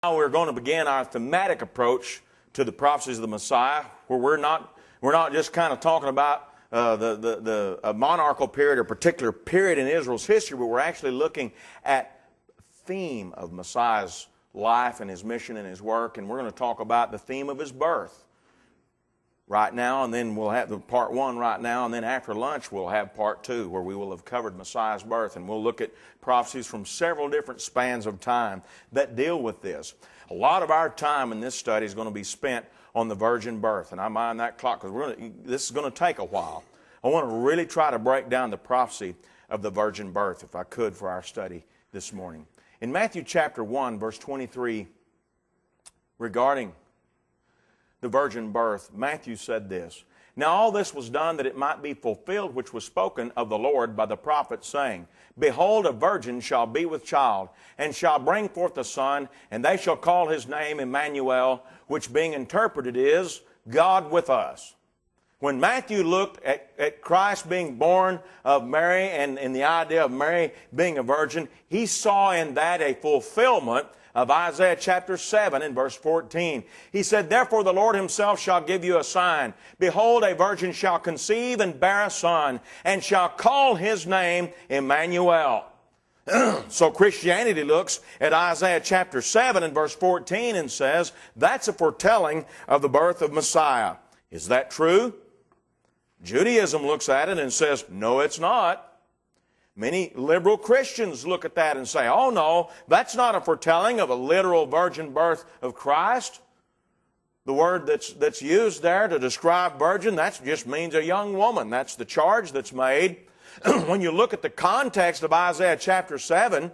Now we're going to begin our thematic approach to the prophecies of the Messiah, where we're not just kind of talking about a monarchical period or particular period in Israel's history, but we're actually looking at the theme of Messiah's life and his mission and his work, and we're going to talk about the theme of his birth right now, and then we'll have the part one right now, and then after lunch we'll have part two, where we will have covered Messiah's birth, and we'll look at prophecies from several different spans of time that deal with this. A lot of our time in this study is going to be spent on the virgin birth, and I mind that clock because this is going to take a while. I want to really try to break down the prophecy of the virgin birth, if I could, for our study this morning. In Matthew chapter 1, verse 23, regarding the virgin birth, Matthew said this, "Now all this was done that it might be fulfilled which was spoken of the Lord by the prophet, saying, Behold, a virgin shall be with child, and shall bring forth a son, and they shall call his name Emmanuel, which being interpreted is, God with us." When Matthew looked at Christ being born of Mary and the idea of Mary being a virgin, he saw in that a fulfillment of Isaiah chapter 7 and verse 14. He said, "Therefore the Lord himself shall give you a sign. Behold, a virgin shall conceive and bear a son, and shall call his name Emmanuel." So Christianity looks at Isaiah chapter 7 and verse 14 and says, that's a foretelling of the birth of Messiah. Is that true? Judaism looks at it and says, no, it's not. Many liberal Christians look at that and say, oh no, that's not a foretelling of a literal virgin birth of Christ. The word that's used there to describe virgin, that just means a young woman. That's the charge that's made. When you look at the context of Isaiah chapter 7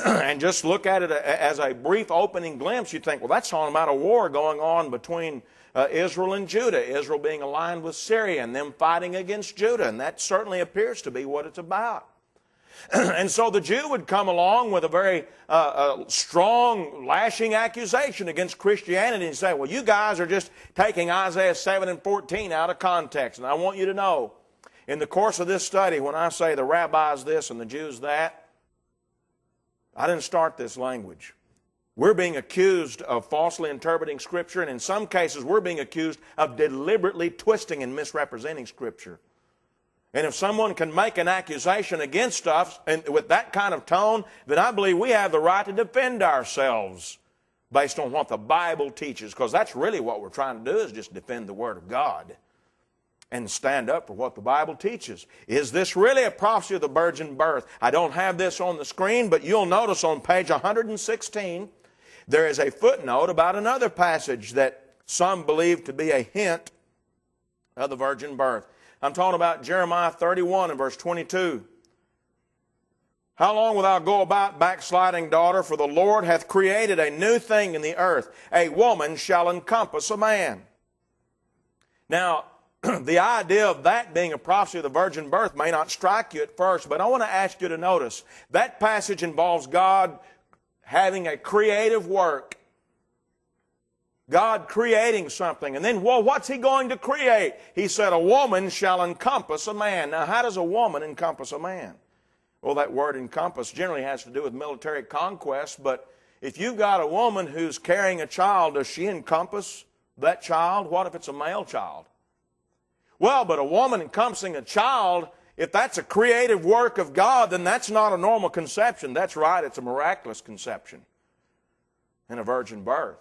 and just look at it as a brief opening glimpse, you think, well, that's talking about a war going on between Israel and Judah, Israel being aligned with Syria and them fighting against Judah, and that certainly appears to be what it's about. And so the Jew would come along with a very strong, lashing accusation against Christianity and say, well, you guys are just taking Isaiah 7 and 14 out of context. And I want you to know, in the course of this study, when I say the rabbis this and the Jews that, I didn't start this language. We're being accused of falsely interpreting Scripture, and in some cases we're being accused of deliberately twisting and misrepresenting Scripture. And if someone can make an accusation against us and with that kind of tone, then I believe we have the right to defend ourselves based on what the Bible teaches, because that's really what we're trying to do, is just defend the Word of God and stand up for what the Bible teaches. Is this really a prophecy of the virgin birth? I don't have this on the screen, but you'll notice on page 116, there is a footnote about another passage that some believe to be a hint of the virgin birth. I'm talking about Jeremiah 31 and verse 22. "How long wilt thou go about, backsliding daughter? For the Lord hath created a new thing in the earth. A woman shall encompass a man." Now, the idea of that being a prophecy of the virgin birth may not strike you at first, but I want to ask you to notice that passage involves God having a creative work. God creating something. And then, well, what's he going to create? He said, a woman shall encompass a man. Now, how does a woman encompass a man? Well, that word encompass generally has to do with military conquest, but if you've got a woman who's carrying a child, does she encompass that child? What if it's a male child? Well, but a woman encompassing a child, if that's a creative work of God, then that's not a normal conception. That's right, it's a miraculous conception and a virgin birth.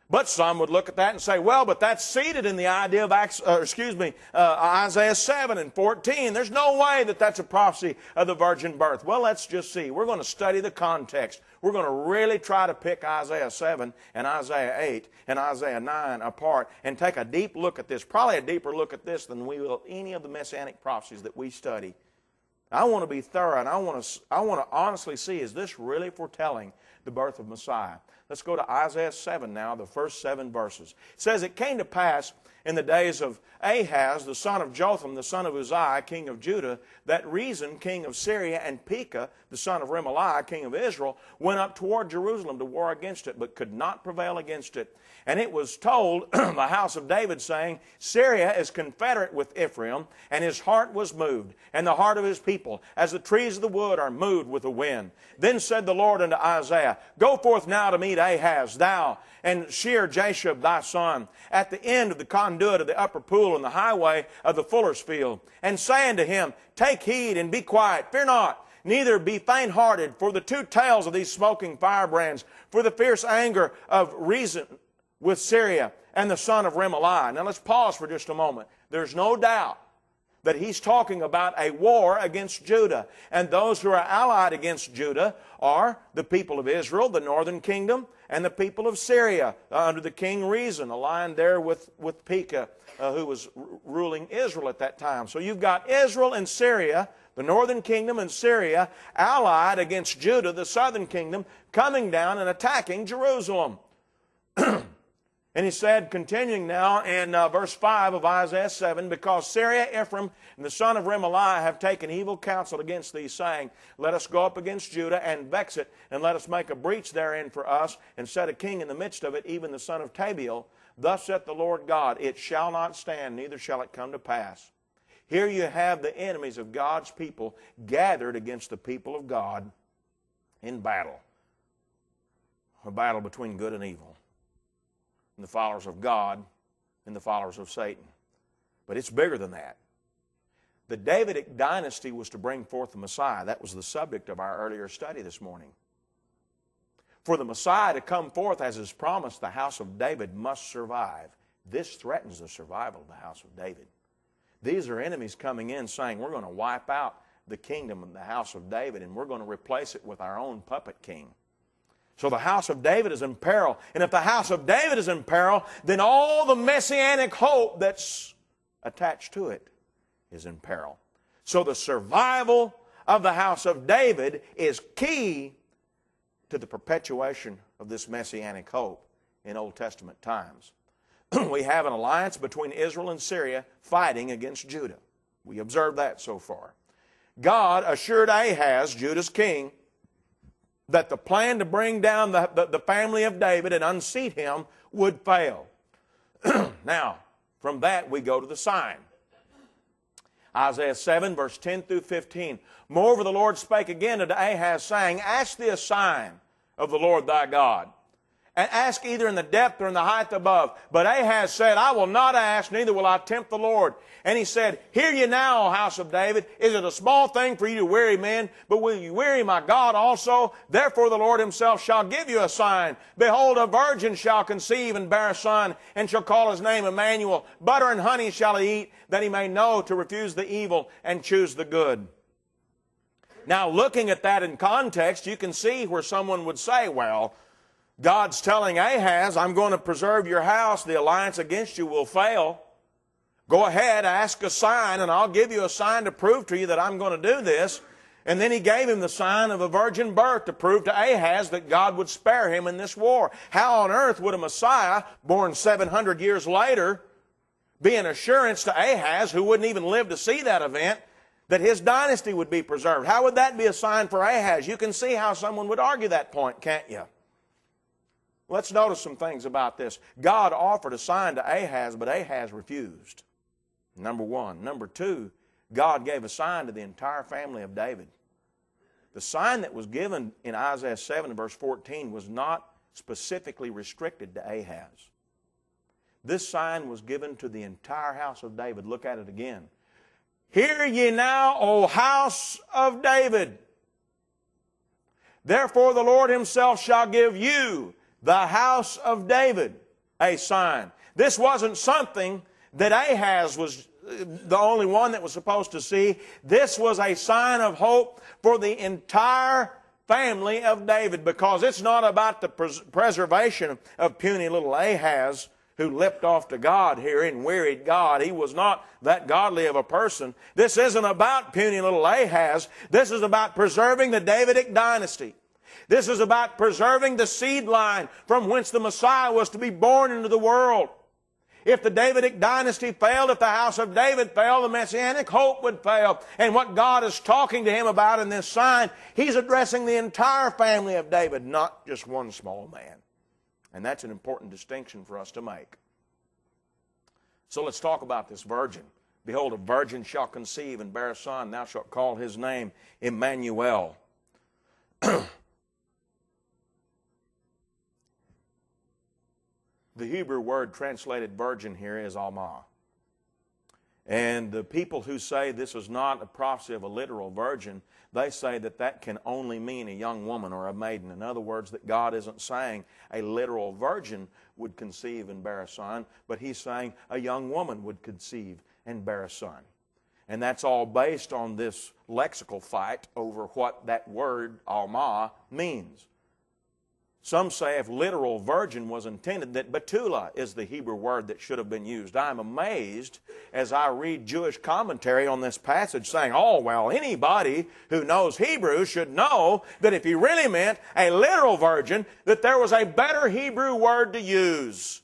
But some would look at that and say, well, but that's seated in the idea of Isaiah 7 and 14. There's no way that that's a prophecy of the virgin birth. Well, let's just see. We're going to study the context. We're going to really try to pick Isaiah 7 and Isaiah 8 and Isaiah 9 apart and take a deep look at this, probably a deeper look at this than we will any of the Messianic prophecies that we study. I want to be thorough, and I want to honestly see, is this really foretelling the birth of Messiah? Let's go to Isaiah 7 now, the first 7 verses. It says, "It came to pass in the days of Ahaz, the son of Jotham, the son of Uzziah, king of Judah, that Rezin, king of Syria, and Pekah, the son of Remaliah, king of Israel, went up toward Jerusalem to war against it, but could not prevail against it. And it was told the house of David, saying, Syria is confederate with Ephraim, and his heart was moved, and the heart of his people, as the trees of the wood are moved with the wind. Then said the Lord unto Isaiah, Messiah. Go forth now to meet Ahaz, thou, and Shear-Jashub thy son, at the end of the conduit of the upper pool in the highway of the fuller's field, and say unto him, Take heed and be quiet, fear not, neither be faint-hearted, for the two tails of these smoking firebrands, for the fierce anger of Rezin with Syria, and the son of Remaliah. Now let's pause for just a moment. There's no doubt that he's talking about a war against Judah. And those who are allied against Judah are the people of Israel, the northern kingdom, and the people of Syria under the king Rezin, aligned there with Pekah, who was ruling Israel at that time. So you've got Israel and Syria, the northern kingdom and Syria, allied against Judah, the southern kingdom, coming down and attacking Jerusalem. And he said, continuing now in verse 5 of Isaiah 7, Because Syria, Ephraim, and the son of Remaliah have taken evil counsel against thee, saying, Let us go up against Judah and vex it, and let us make a breach therein for us, and set a king in the midst of it, even the son of Tabiel. Thus saith the Lord God, It shall not stand, neither shall it come to pass. Here you have the enemies of God's people gathered against the people of God in battle. A battle between good and evil. And the followers of God and the followers of Satan. But it's bigger than that. The Davidic dynasty was to bring forth the Messiah. That was the subject of our earlier study this morning. For the Messiah to come forth as is promised, the house of David must survive. This threatens the survival of the house of David. These are enemies coming in saying, we're going to wipe out the kingdom of the house of David and we're going to replace it with our own puppet king. So the house of David is in peril. And if the house of David is in peril, then all the messianic hope that's attached to it is in peril. So the survival of the house of David is key to the perpetuation of this messianic hope in Old Testament times. We have an alliance between Israel and Syria fighting against Judah. We observed that so far. God assured Ahaz, Judah's king, that the plan to bring down the family of David and unseat him would fail. Now, from that we go to the sign. Isaiah 7, verse 10 through 15. Moreover, the Lord spake again unto Ahaz, saying, Ask thee a sign of the Lord thy God, and ask either in the depth or in the height above. But Ahaz said, I will not ask, neither will I tempt the Lord. And he said, Hear ye now, O house of David, is it a small thing for you to weary men? But will you weary my God also? Therefore the Lord himself shall give you a sign. Behold, a virgin shall conceive and bear a son, and shall call his name Emmanuel. Butter and honey shall he eat, that he may know to refuse the evil and choose the good. Now, looking at that in context, you can see where someone would say, well, God's telling Ahaz, I'm going to preserve your house. The alliance against you will fail. Go ahead, ask a sign, and I'll give you a sign to prove to you that I'm going to do this. And then he gave him the sign of a virgin birth to prove to Ahaz that God would spare him in this war. How on earth would a Messiah, born 700 years later, be an assurance to Ahaz, who wouldn't even live to see that event, that his dynasty would be preserved? How would that be a sign for Ahaz? You can see how someone would argue that point, can't you? Let's notice some things about this. God offered a sign to Ahaz, but Ahaz refused. Number one. Number two, God gave a sign to the entire family of David. The sign that was given in Isaiah 7 verse 14 was not specifically restricted to Ahaz. This sign was given to the entire house of David. Look at it again. Hear ye now, O house of David. Therefore the Lord himself shall give you, the house of David, a sign. This wasn't something that Ahaz was the only one that was supposed to see. This was a sign of hope for the entire family of David, because it's not about the preservation of puny little Ahaz, who leapt off to God here and wearied God. He was not that godly of a person. This isn't about puny little Ahaz. This is about preserving the Davidic dynasty. This is about preserving the seed line from whence the Messiah was to be born into the world. If the Davidic dynasty failed, if the house of David failed, the Messianic hope would fail. And what God is talking to him about in this sign, he's addressing the entire family of David, not just one small man. And that's an important distinction for us to make. So let's talk about this virgin. Behold, a virgin shall conceive and bear a son. Thou shalt call his name Emmanuel. The Hebrew word translated virgin here is Almah. And the people who say this is not a prophecy of a literal virgin, they say that that can only mean a young woman or a maiden. In other words, that God isn't saying a literal virgin would conceive and bear a son, but He's saying a young woman would conceive and bear a son. And that's all based on this lexical fight over what that word Almah means. Some say if literal virgin was intended, that Betula is the Hebrew word that should have been used. I'm amazed as I read Jewish commentary on this passage saying, oh, well, anybody who knows Hebrew should know that if he really meant a literal virgin, that there was a better Hebrew word to use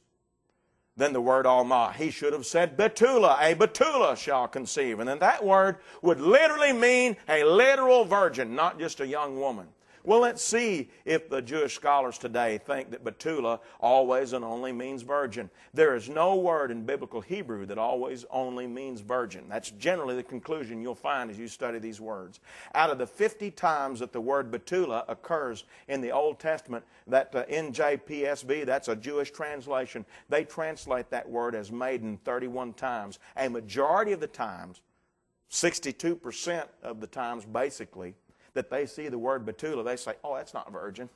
than the word Almah. He should have said Betula, a Betula shall conceive. And then that word would literally mean a literal virgin, not just a young woman. Well, let's see if the Jewish scholars today think that Betula always and only means virgin. There is no word in biblical Hebrew that always only means virgin. That's generally the conclusion you'll find as you study these words. Out of the 50 times that the word Betula occurs in the Old Testament, that NJPSB, that's a Jewish translation, they translate that word as maiden 31 times. A majority of the times, 62% of the times basically, that they see the word Betula, they say, oh, that's not virgin.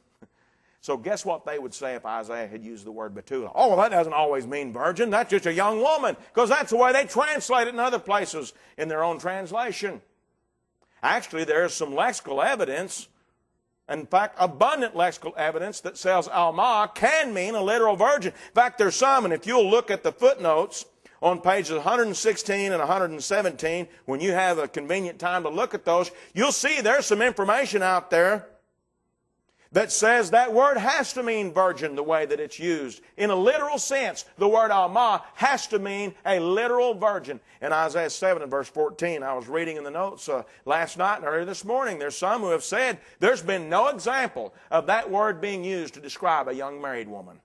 So guess what they would say if Isaiah had used the word Betula? Oh, well, that doesn't always mean virgin. That's just a young woman, because that's the way they translate it in other places in their own translation. Actually, there is some lexical evidence, in fact, abundant lexical evidence that says Almah can mean a literal virgin. In fact, there's some, and if you'll look at the footnotes on pages 116 and 117, when you have a convenient time to look at those, you'll see there's some information out there that says that word has to mean virgin the way that it's used. In a literal sense, the word Almah has to mean a literal virgin. In Isaiah 7 and verse 14, I was reading in the notes last night and earlier this morning, there's some who have said there's been no example of that word being used to describe a young married woman.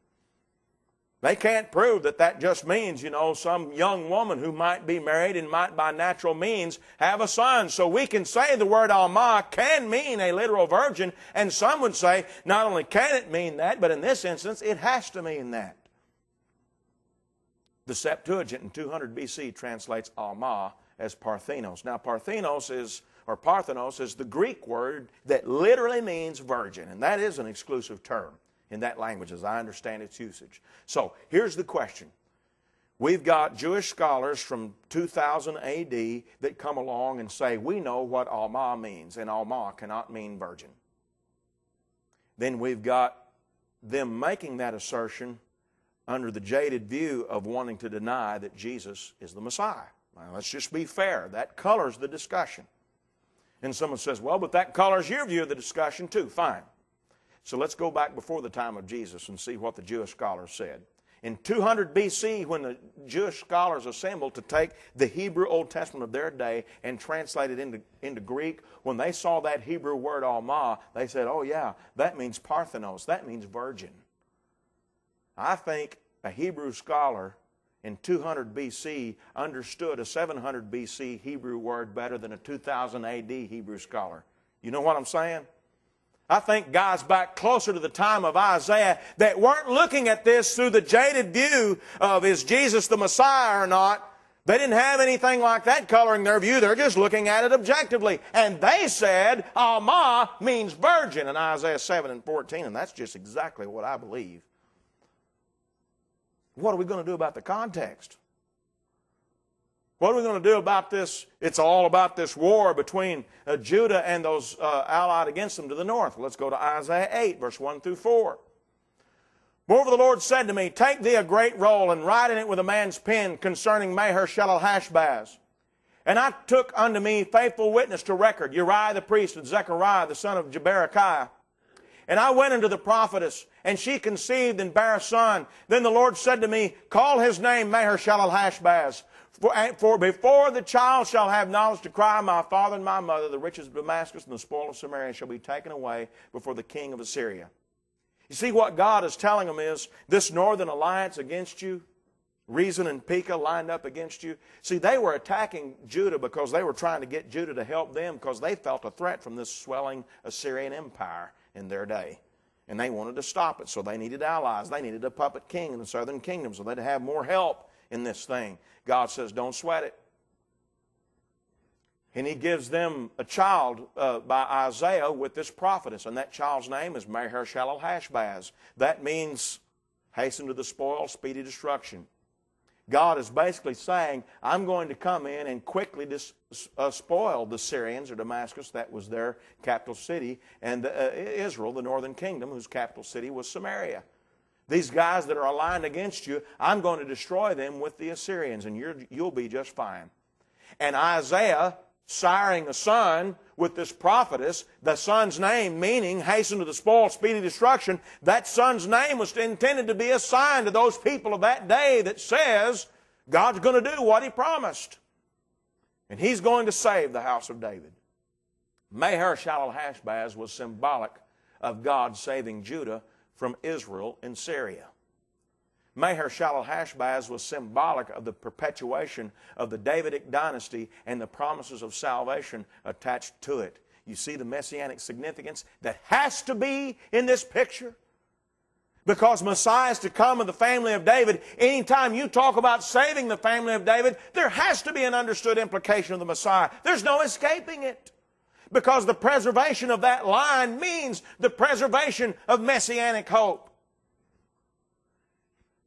They can't prove that that just means, some young woman who might be married and might by natural means have a son. So we can say the word Almah can mean a literal virgin, and some would say not only can it mean that, but in this instance it has to mean that. The Septuagint in 200 BC translates Almah as Parthenos. Now Parthenos is the Greek word that literally means virgin, and that is an exclusive term in that language, as I understand its usage. So, here's the question. We've got Jewish scholars from 2000 AD that come along and say, we know what Almah means, and Almah cannot mean virgin. Then we've got them making that assertion under the jaded view of wanting to deny that Jesus is the Messiah. Now, let's just be fair. That colors the discussion. And someone says, well, but that colors your view of the discussion too. Fine. So let's go back before the time of Jesus and see what the Jewish scholars said. In 200 BC, when the Jewish scholars assembled to take the Hebrew Old Testament of their day and translate it into Greek, when they saw that Hebrew word Almah, they said, oh yeah, that means Parthenos, that means virgin. I think a Hebrew scholar in 200 BC understood a 700 BC Hebrew word better than a 2000 AD Hebrew scholar. You know what I'm saying? I think guys back closer to the time of Isaiah that weren't looking at this through the jaded view of is Jesus the Messiah or not. They didn't have anything like that coloring their view. They're just looking at it objectively. And they said Almah means virgin in Isaiah 7 and 14, and that's just exactly what I believe. What are we going to do about the context? What are we going to do about this? It's all about this war between Judah and those allied against them to the north. Let's go to Isaiah 8, verse 1 through 4. Moreover, the Lord said to me, take thee a great roll, and write in it with a man's pen concerning Maher-shalal-hash-baz. And I took unto me faithful witness to record, Uriah the priest and Zechariah the son of Jeberechiah. And I went unto the prophetess, and she conceived and bare a son. Then the Lord said to me, call his name Maher-shalal-hash-baz. For before the child shall have knowledge to cry, my father and my mother, the riches of Damascus and the spoil of Samaria shall be taken away before the king of Assyria. You see what God is telling them is, this northern alliance against you, Rezin and Pekah lined up against you. See, they were attacking Judah because they were trying to get Judah to help them because they felt a threat from this swelling Assyrian empire in their day. And they wanted to stop it, so they needed allies. They needed a puppet king in the southern kingdom, so they'd have more help in this thing. God says, don't sweat it. And he gives them a child by Isaiah with this prophetess, and that child's name is Maher-shalal-hash-baz. That means hasten to the spoil, speedy destruction. God is basically saying, I'm going to come in and quickly spoil the Syrians, or Damascus, that was their capital city, and Israel, the northern kingdom, whose capital city was Samaria. These guys that are aligned against you, I'm going to destroy them with the Assyrians, and you'll be just fine. And Isaiah, siring a son with this prophetess, the son's name meaning hasten to the spoil, speedy destruction, that son's name was intended to be a sign to those people of that day that says God's going to do what he promised. And he's going to save the house of David. Maher-shalal-hash-baz was symbolic of God saving Judah from Israel and Syria. Maher-shalal-hash-baz was symbolic of the perpetuation of the Davidic dynasty and the promises of salvation attached to it. You see the messianic significance that has to be in this picture? Because Messiah is to come in the family of David. Anytime you talk about saving the family of David, there has to be an understood implication of the Messiah. There's no escaping it. Because the preservation of that line means the preservation of messianic hope.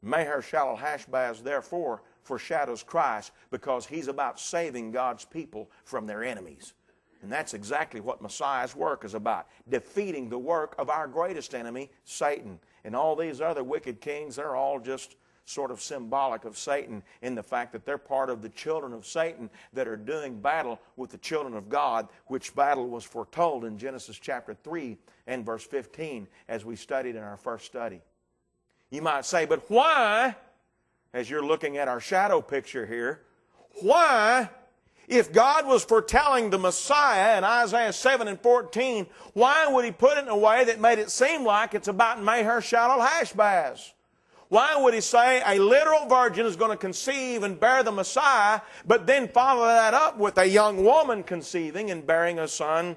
Maher-shalal-hash-baz, therefore, foreshadows Christ because he's about saving God's people from their enemies. And that's exactly what Messiah's work is about, defeating the work of our greatest enemy, Satan. And all these other wicked kings, they're all just sort of symbolic of Satan in the fact that they're part of the children of Satan that are doing battle with the children of God, which battle was foretold in Genesis chapter 3 and verse 15 as we studied in our first study. You might say, but why, as you're looking at our shadow picture here, why, if God was foretelling the Messiah in Isaiah 7 and 14, why would he put it in a way that made it seem like it's about Maher-shalal-hash-baz? Why would he say a literal virgin is going to conceive and bear the Messiah, but then follow that up with a young woman conceiving and bearing a son,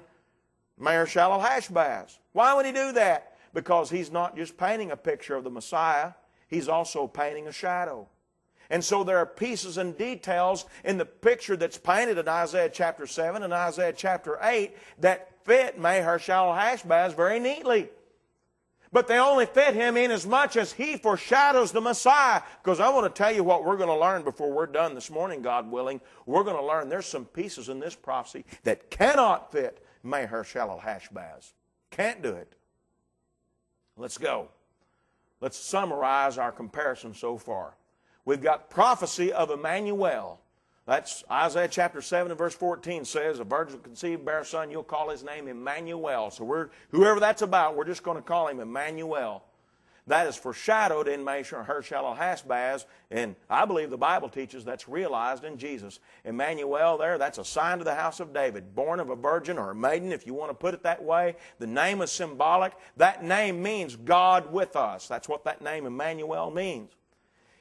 Maher-shalal-hash-baz? Why would he do that? Because he's not just painting a picture of the Messiah, he's also painting a shadow. And so there are pieces and details in the picture that's painted in Isaiah chapter 7 and Isaiah chapter 8 that fit Maher-shalal-hash-baz very neatly. But they only fit him in as much as he foreshadows the Messiah. Because I want to tell you what we're going to learn before we're done this morning, God willing. We're going to learn there's some pieces in this prophecy that cannot fit Maher-shalal-hash-baz. Can't do it. Let's go. Let's summarize our comparison so far. We've got prophecy of Emmanuel. That's Isaiah chapter 7 and verse 14 says, a virgin will conceive, bear a son, you'll call his name Emmanuel. So whoever that's about, we're just going to call him Emmanuel. That is foreshadowed in Maher-shalal-hash-baz, and I believe the Bible teaches that's realized in Jesus. Emmanuel there, that's a sign to the house of David, born of a virgin or a maiden, if you want to put it that way. The name is symbolic. That name means God with us. That's what that name Emmanuel means.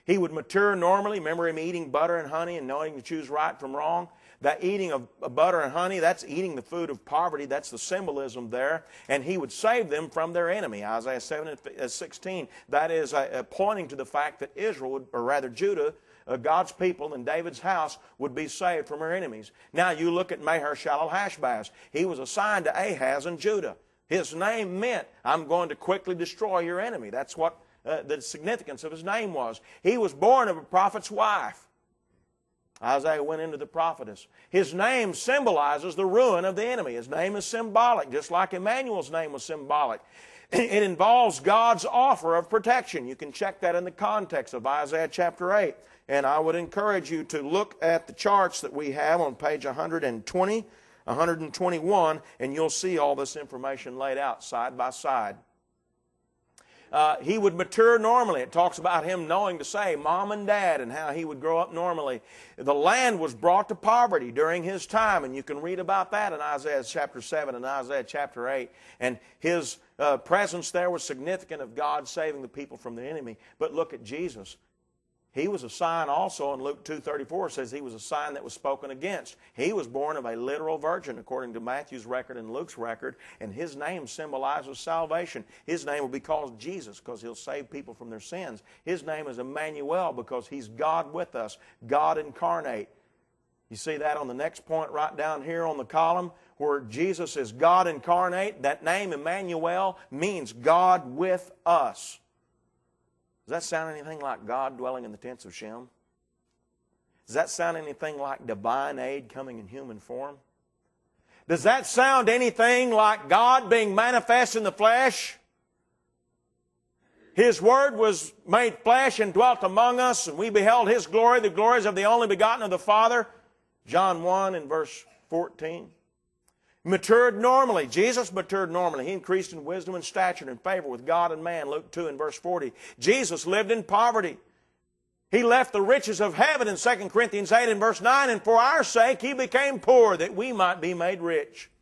He would mature normally. Remember him eating butter and honey and knowing to choose right from wrong? That eating of butter and honey, that's eating the food of poverty. That's the symbolism there. And he would save them from their enemy. Isaiah 7 and 16, that is pointing to the fact that Israel, or rather Judah, God's people in David's house would be saved from her enemies. Now you look at Maher-shalal-hash-baz. He was assigned to Ahaz and Judah. His name meant, I'm going to quickly destroy your enemy. That's what the significance of his name was. He was born of a prophet's wife. Isaiah went into the prophetess. His name symbolizes the ruin of the enemy. His name is symbolic, just like Emmanuel's name was symbolic. It involves God's offer of protection. You can check that in the context of Isaiah chapter 8. And I would encourage you to look at the charts that we have on page 120, 121, and you'll see all this information laid out side by side. He would mature normally. It talks about him knowing to say mom and dad and how he would grow up normally. The land was brought to poverty during his time, and you can read about that in Isaiah chapter 7 and Isaiah chapter 8. And his presence there was significant of God saving the people from the enemy. But look at Jesus. He was a sign also, in Luke 2:34 says he was a sign that was spoken against. He was born of a literal virgin according to Matthew's record and Luke's record, and his name symbolizes salvation. His name will be called Jesus because he'll save people from their sins. His name is Emmanuel because he's God with us, God incarnate. You see that on the next point right down here on the column where Jesus is God incarnate. That name Emmanuel means God with us. Does that sound anything like God dwelling in the tents of Shem? Does that sound anything like divine aid coming in human form? Does that sound anything like God being manifest in the flesh? His Word was made flesh and dwelt among us, and we beheld His glory, the glories of the only begotten of the Father. John 1 and verse 14. Matured normally. Jesus matured normally. He increased in wisdom and stature and favor with God and man. Luke 2 and verse 40. Jesus lived in poverty. He left the riches of heaven in 2 Corinthians 8 and verse 9. And for our sake He became poor that we might be made rich.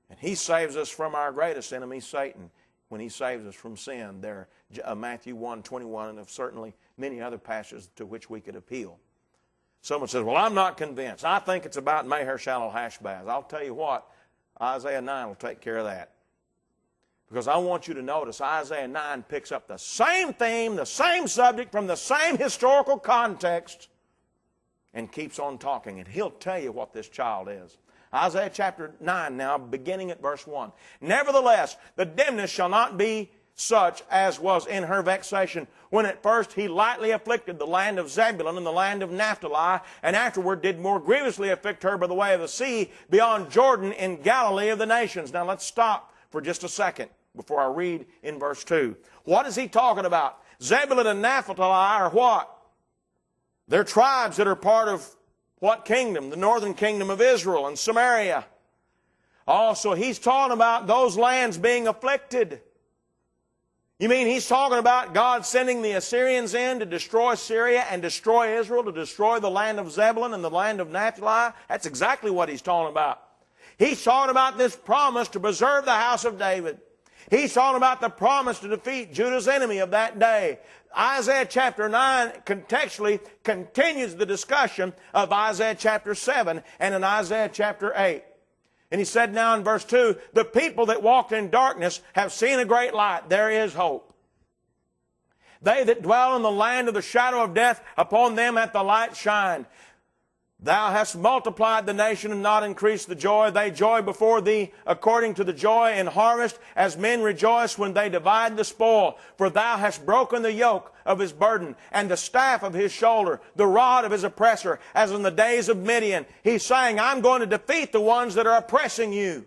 And He saves us from our greatest enemy, Satan, when He saves us from sin. There, Matthew 1:21, and of certainly many other passages to which we could appeal. Someone says, well, I'm not convinced. I think it's about Maher-Shalal-Hash-Baz. I'll tell you what. Isaiah 9 will take care of that. Because I want you to notice Isaiah 9 picks up the same theme, the same subject from the same historical context and keeps on talking. And he'll tell you what this child is. Isaiah chapter 9 now, beginning at verse 1. Nevertheless, the dimness shall not be such as was in her vexation, when at first he lightly afflicted the land of Zebulun and the land of Naphtali, and afterward did more grievously afflict her by the way of the sea, beyond Jordan in Galilee of the nations. Now let's stop for just a second before I read in verse 2. What is he talking about? Zebulun and Naphtali are what? They're tribes that are part of what kingdom? The northern kingdom of Israel and Samaria. Also, he's talking about those lands being afflicted. You mean he's talking about God sending the Assyrians in to destroy Syria and destroy Israel, to destroy the land of Zebulun and the land of Naphtali? That's exactly what he's talking about. He's talking about this promise to preserve the house of David. He's talking about the promise to defeat Judah's enemy of that day. Isaiah chapter 9 contextually continues the discussion of Isaiah chapter 7 and in Isaiah chapter 8. And he said now in verse 2, the people that walked in darkness have seen a great light. There is hope. They that dwell in the land of the shadow of death, upon them hath the light shined. Thou hast multiplied the nation and not increased the joy. They joy before thee according to the joy in harvest, as men rejoice when they divide the spoil. For thou hast broken the yoke of his burden, and the staff of his shoulder, the rod of his oppressor, as in the days of Midian. He's saying, I'm going to defeat the ones that are oppressing you.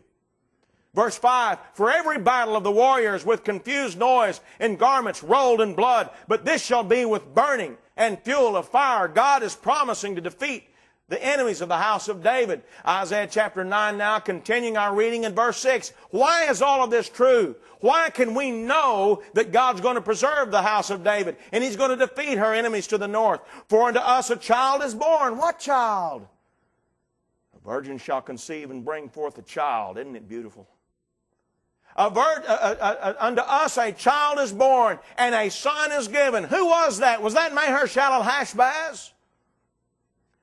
Verse 5, for every battle of the warriors with confused noise and garments rolled in blood, but this shall be with burning and fuel of fire. God is promising to defeat the enemies of the house of David. Isaiah chapter 9 now, continuing our reading in verse 6. Why is all of this true? Why can we know that God's going to preserve the house of David and He's going to defeat her enemies to the north? For unto us a child is born. What child? A virgin shall conceive and bring forth a child. Isn't it beautiful? Unto us a child is born and a son is given. Who was that? Was that Maher-Shalal-Hash-Baz?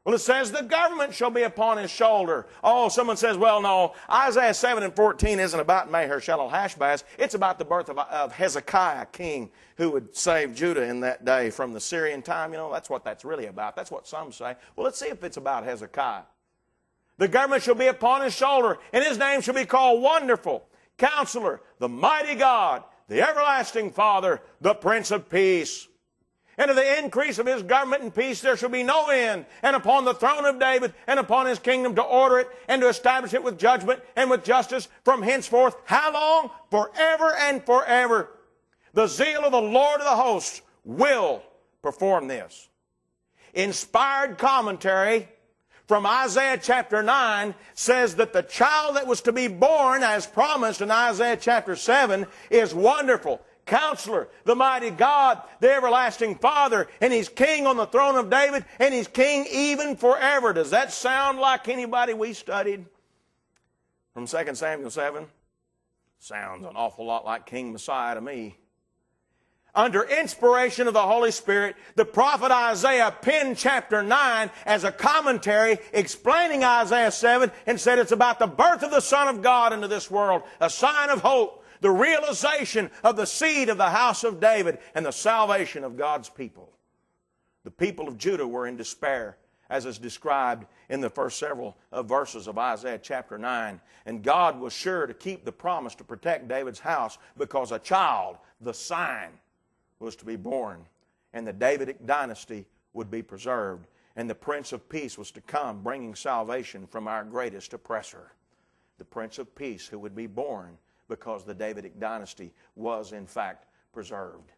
Well, it says the government shall be upon his shoulder. Oh, someone says, well, no, Isaiah 7 and 14 isn't about Maher-Shalal-Hash-Baz. It's about the birth of Hezekiah, king, who would save Judah in that day from the Syrian time. You know, that's what that's really about. That's what some say. Well, let's see if it's about Hezekiah. The government shall be upon his shoulder, and his name shall be called Wonderful, Counselor, the Mighty God, the Everlasting Father, the Prince of Peace. And of the increase of his government and peace there shall be no end. And upon the throne of David and upon his kingdom to order it and to establish it with judgment and with justice from henceforth. How long? Forever and forever. The zeal of the Lord of the hosts will perform this. Inspired commentary from Isaiah chapter 9 says that the child that was to be born as promised in Isaiah chapter 7 is Wonderful, Counselor, the Mighty God, the Everlasting Father, and He's King on the throne of David, and He's King even forever. Does that sound like anybody we studied from 2 Samuel 7? Sounds an awful lot like King Messiah to me. under inspiration of the Holy Spirit, the prophet Isaiah penned chapter 9 as a commentary explaining Isaiah 7 and said it's about the birth of the Son of God into this world, a sign of hope, the realization of the seed of the house of David, and the salvation of God's people. The people of Judah were in despair, as is described in the first several verses of Isaiah chapter 9. And God was sure to keep the promise to protect David's house because a child, the sign, was to be born. And the Davidic dynasty would be preserved. And the Prince of Peace was to come, bringing salvation from our greatest oppressor. The Prince of Peace who would be born because the Davidic dynasty was in fact preserved.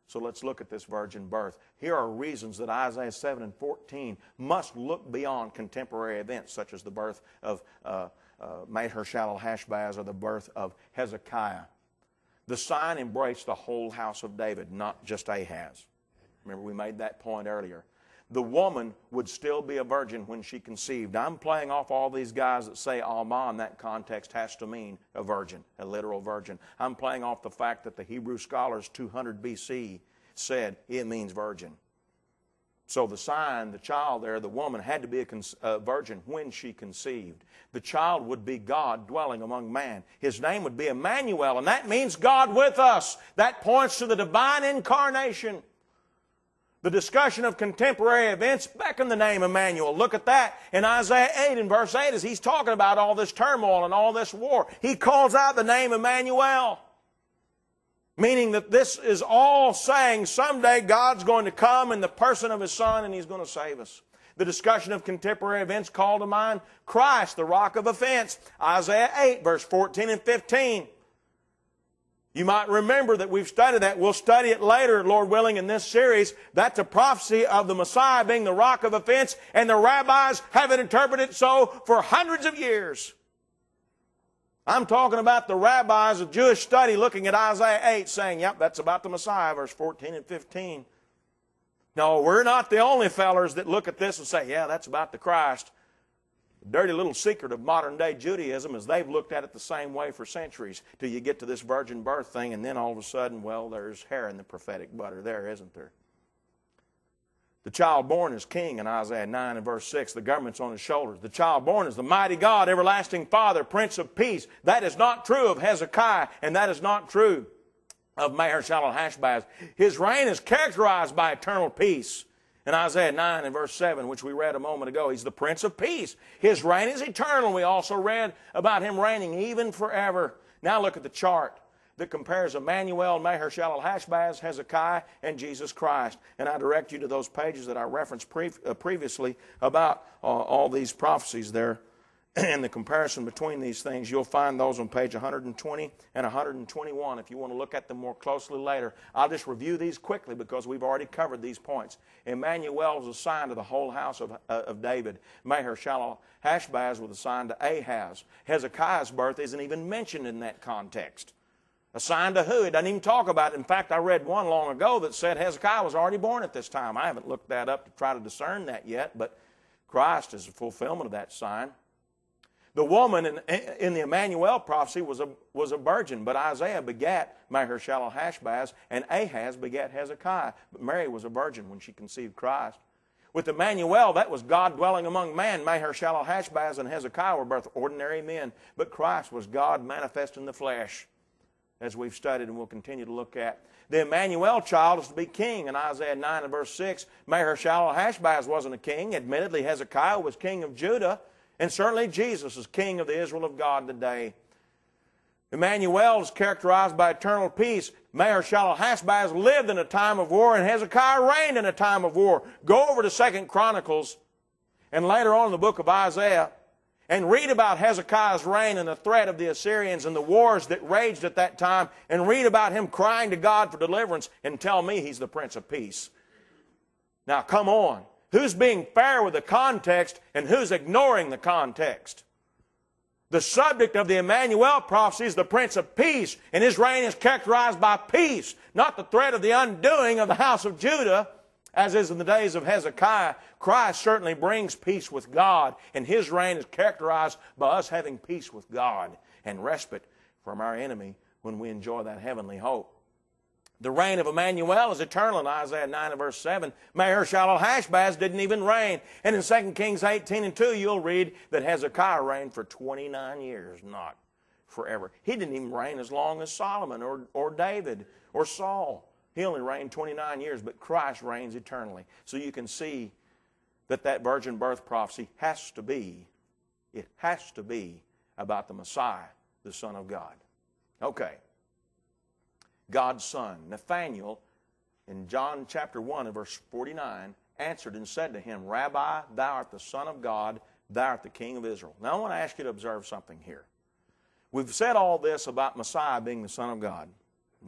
So let's look at this virgin birth. Here are reasons that Isaiah 7 and 14 must look beyond contemporary events such as the birth of Maher-shalal-hash-baz or the birth of Hezekiah. The sign embraced the whole house of David, not just Ahaz. Remember, we made that point earlier. The woman would still be a virgin when she conceived. I'm playing off all these guys that say Alma in that context has to mean a virgin, a literal virgin. I'm playing off the fact that the Hebrew scholars 200 BC said it means virgin. So the sign, the child there, the woman, had to be a virgin when she conceived. The child would be God dwelling among man. His name would be Emmanuel, and that means God with us. That points to the divine incarnation. The discussion of contemporary events beckon the name Emmanuel. Look at that in Isaiah 8 and verse 8 as he's talking about all this turmoil and all this war. He calls out the name Emmanuel, meaning that this is all saying someday God's going to come in the person of His Son and He's going to save us. The discussion of contemporary events called to mind Christ, the rock of offense. Isaiah 8 verse 14 and 15. You might remember that we've studied that. We'll study it later, Lord willing, in this series. That's a prophecy of the Messiah being the rock of offense, and the rabbis have it interpreted so for hundreds of years. I'm talking about the rabbis of Jewish study looking at Isaiah 8 saying, yep, that's about the Messiah, verse 14 and 15. No, we're not the only fellers that look at this and say, yeah, that's about the Christ. The dirty little secret of modern-day Judaism is they've looked at it the same way for centuries till you get to this virgin birth thing, and then all of a sudden, well, there's hair in the prophetic butter there, isn't there? The child born is king in Isaiah 9 and verse 6. The government's on his shoulders. The child born is the mighty God, everlasting Father, Prince of Peace. That is not true of Hezekiah, and that is not true of Maher-shalal-hash-baz. His reign is characterized by eternal peace. In Isaiah 9 and verse 7, which we read a moment ago, He's the Prince of Peace. His reign is eternal. We also read about Him reigning even forever. Now look at the chart that compares Emmanuel, Maher-shalal-hash-baz, Hezekiah, and Jesus Christ. And I direct you to those pages that I referenced previously about all these prophecies there. And the comparison between these things, you'll find those on page 120 and 121 if you want to look at them more closely later. I'll just review these quickly because we've already covered these points. Emmanuel was a sign to the whole house of David. Maher-shalal-hash-baz was a sign to Ahaz. Hezekiah's birth isn't even mentioned in that context. A sign to who? It doesn't even talk about it. In fact, I read one long ago that said Hezekiah was already born at this time. I haven't looked that up to try to discern that yet, but Christ is the fulfillment of that sign. The woman in the Emmanuel prophecy was a virgin, but Isaiah begat Maher-shalal-hash-baz, and Ahaz begat Hezekiah. But Mary was a virgin when she conceived Christ. With Emmanuel, that was God dwelling among man. Maher-shalal-hash-baz and Hezekiah were both ordinary men, but Christ was God manifest in the flesh, as we've studied and will continue to look at. The Emmanuel child is to be king in Isaiah 9 and verse 6. Maher-shalal-hash-baz wasn't a king. Admittedly, Hezekiah was king of Judah. And certainly Jesus is king of the Israel of God today. Emmanuel is characterized by eternal peace. Maher-shalal-hash-baz lived in a time of war, and Hezekiah reigned in a time of war. Go over to 2 Chronicles and later on in the book of Isaiah and read about Hezekiah's reign and the threat of the Assyrians and the wars that raged at that time, and read about him crying to God for deliverance, and tell me he's the Prince of Peace. Now, come on. Who's being fair with the context and who's ignoring the context? The subject of the Emmanuel prophecy is the Prince of Peace, and His reign is characterized by peace, not the threat of the undoing of the house of Judah, as is in the days of Hezekiah. Christ certainly brings peace with God, and His reign is characterized by us having peace with God and respite from our enemy when we enjoy that heavenly hope. The reign of Emmanuel is eternal in Isaiah 9 and verse 7. Maher-shalal-Hashbaz didn't even reign. And in 2 Kings 18 and 2, you'll read that Hezekiah reigned for 29 years, not forever. He didn't even reign as long as Solomon or David or Saul. He only reigned 29 years, but Christ reigns eternally. So you can see that virgin birth prophecy has to be about the Messiah, the Son of God. Okay. God's Son, Nathanael, in John chapter 1 and verse 49, answered and said to him, Rabbi, thou art the Son of God, thou art the King of Israel. Now I want to ask you to observe something here. We've said all this about Messiah being the Son of God.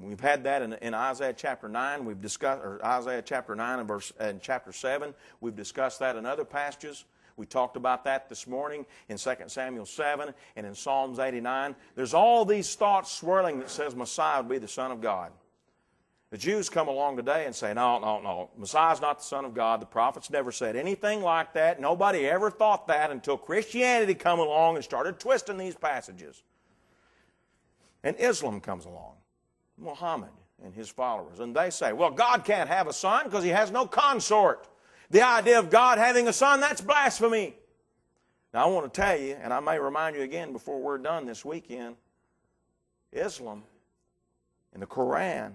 We've had that in Isaiah chapter 9. We've discussed Isaiah chapter 9 and chapter 7. We've discussed that in other passages. We talked about that this morning in 2 Samuel 7 and in Psalms 89. There's all these thoughts swirling that says Messiah would be the Son of God. The Jews come along today and say, no, Messiah's not the Son of God. The prophets never said anything like that. Nobody ever thought that until Christianity come along and started twisting these passages. And Islam comes along, Muhammad and his followers, and they say, well, God can't have a son because he has no consort. The idea of God having a son, that's blasphemy. Now, I want to tell you, and I may remind you again before we're done this weekend, Islam and the Quran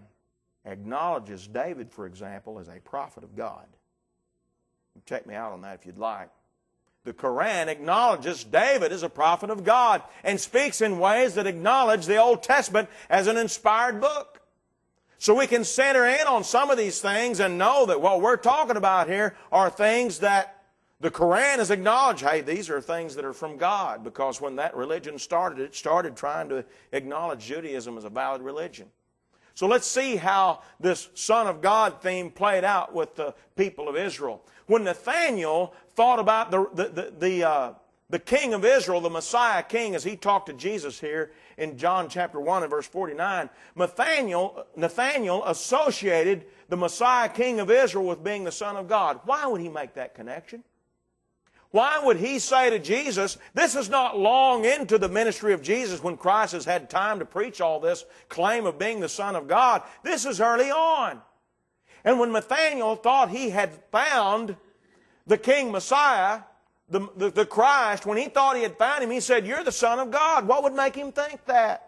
acknowledges David, for example, as a prophet of God. You can check me out on that if you'd like. The Quran acknowledges David as a prophet of God and speaks in ways that acknowledge the Old Testament as an inspired book. So we can center in on some of these things and know that what we're talking about here are things that the Quran has acknowledged. Hey, these are things that are from God, because when that religion started, it started trying to acknowledge Judaism as a valid religion. So let's see how this Son of God theme played out with the people of Israel. When Nathanael thought about the King of Israel, the Messiah King, as he talked to Jesus here in John chapter 1 and verse 49, Nathanael associated the Messiah King of Israel with being the Son of God. Why would he make that connection? Why would he say to Jesus, this is not long into the ministry of Jesus when Christ has had time to preach all this claim of being the Son of God. This is early on. And when Nathanael thought he had found the King Messiah, the Christ, when he thought he had found him, he said, you're the Son of God. What would make him think that?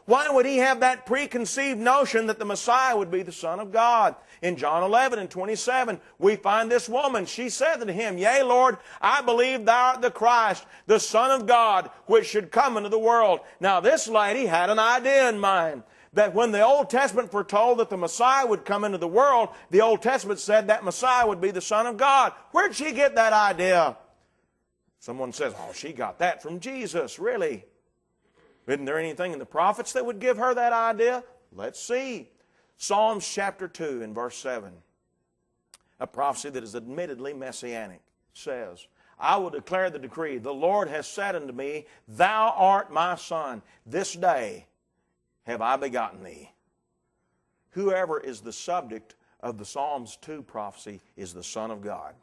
Why would he have that preconceived notion that the Messiah would be the Son of God? In John 11 and 27, we find this woman. She said to him, Yea, Lord, I believe thou art the Christ, the Son of God, which should come into the world. Now, this lady had an idea in mind, that when the Old Testament foretold that the Messiah would come into the world, the Old Testament said that Messiah would be the Son of God. Where'd she get that idea? Someone says, oh, she got that from Jesus. Really? Isn't there anything in the prophets that would give her that idea? Let's see. Psalms chapter 2 and verse 7, a prophecy that is admittedly messianic, says, I will declare the decree. The Lord has said unto me, Thou art my son. This day have I begotten thee. Whoever is the subject of the Psalms 2 prophecy is the Son of God.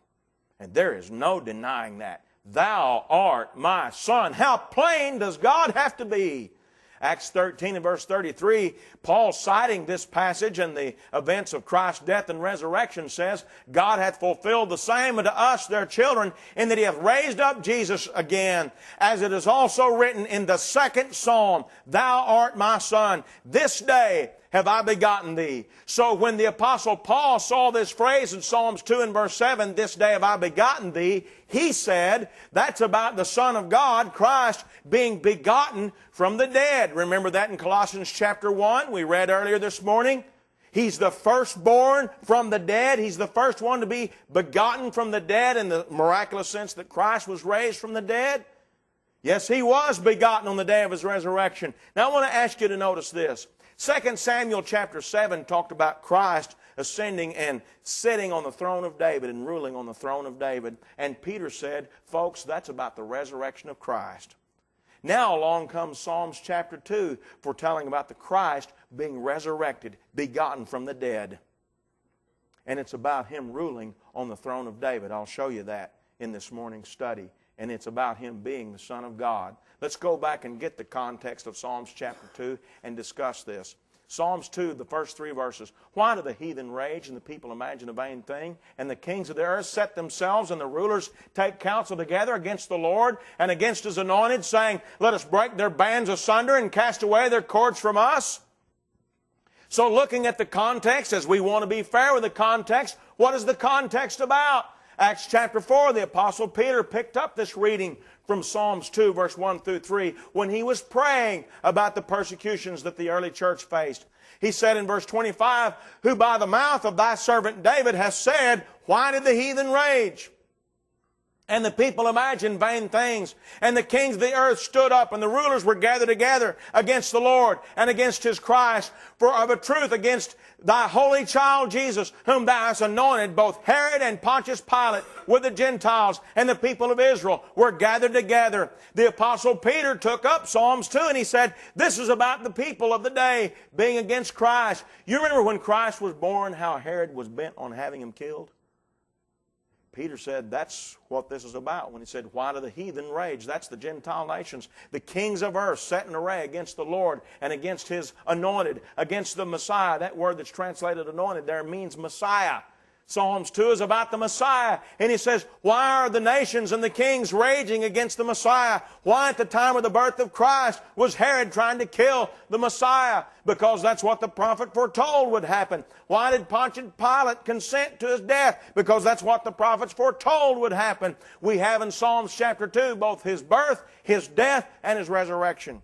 And there is no denying that. Thou art my son. How plain does God have to be? Acts 13 and verse 33, Paul, citing this passage and the events of Christ's death and resurrection, says, God hath fulfilled the same unto us, their children, in that he hath raised up Jesus again, as it is also written in the second psalm, Thou art my son. This day have I begotten thee. So when the Apostle Paul saw this phrase in Psalms 2 and verse 7, this day have I begotten thee, he said that's about the Son of God, Christ, being begotten from the dead. Remember that in Colossians chapter 1 we read earlier this morning? He's the firstborn from the dead. He's the first one to be begotten from the dead in the miraculous sense that Christ was raised from the dead. Yes, he was begotten on the day of his resurrection. Now I want to ask you to notice this. 2 Samuel chapter 7 talked about Christ ascending and sitting on the throne of David and ruling on the throne of David. And Peter said, folks, that's about the resurrection of Christ. Now along comes Psalms chapter 2 foretelling about the Christ being resurrected, begotten from the dead. And it's about him ruling on the throne of David. I'll show you that in this morning's study. And it's about him being the Son of God. Let's go back and get the context of Psalms chapter 2 and discuss this. Psalms 2, the first 3 verses. Why do the heathen rage and the people imagine a vain thing? And the kings of the earth set themselves and the rulers take counsel together against the Lord and against His anointed, saying, let us break their bands asunder and cast away their cords from us. So looking at the context, as we want to be fair with the context, what is the context about? Acts chapter 4, the Apostle Peter picked up this reading from Psalms 2, verse 1 through 3, when he was praying about the persecutions that the early church faced. He said in verse 25, who by the mouth of thy servant David has said, why did the heathen rage? And the people imagined vain things. And the kings of the earth stood up, and the rulers were gathered together against the Lord and against His Christ. For of a truth against thy holy child Jesus, whom thou hast anointed, both Herod and Pontius Pilate with the Gentiles and the people of Israel were gathered together. The Apostle Peter took up Psalms 2, and he said, this is about the people of the day being against Christ. You remember when Christ was born, how Herod was bent on having Him killed? Peter said that's what this is about when he said, why do the heathen rage? That's the Gentile nations. The kings of earth set in array against the Lord and against His anointed, against the Messiah. That word that's translated anointed there means Messiah. Psalms 2 is about the Messiah. And he says, why are the nations and the kings raging against the Messiah? Why at the time of the birth of Christ was Herod trying to kill the Messiah? Because that's what the prophet foretold would happen. Why did Pontius Pilate consent to His death? Because that's what the prophets foretold would happen. We have in Psalms chapter 2 both His birth, His death, and His resurrection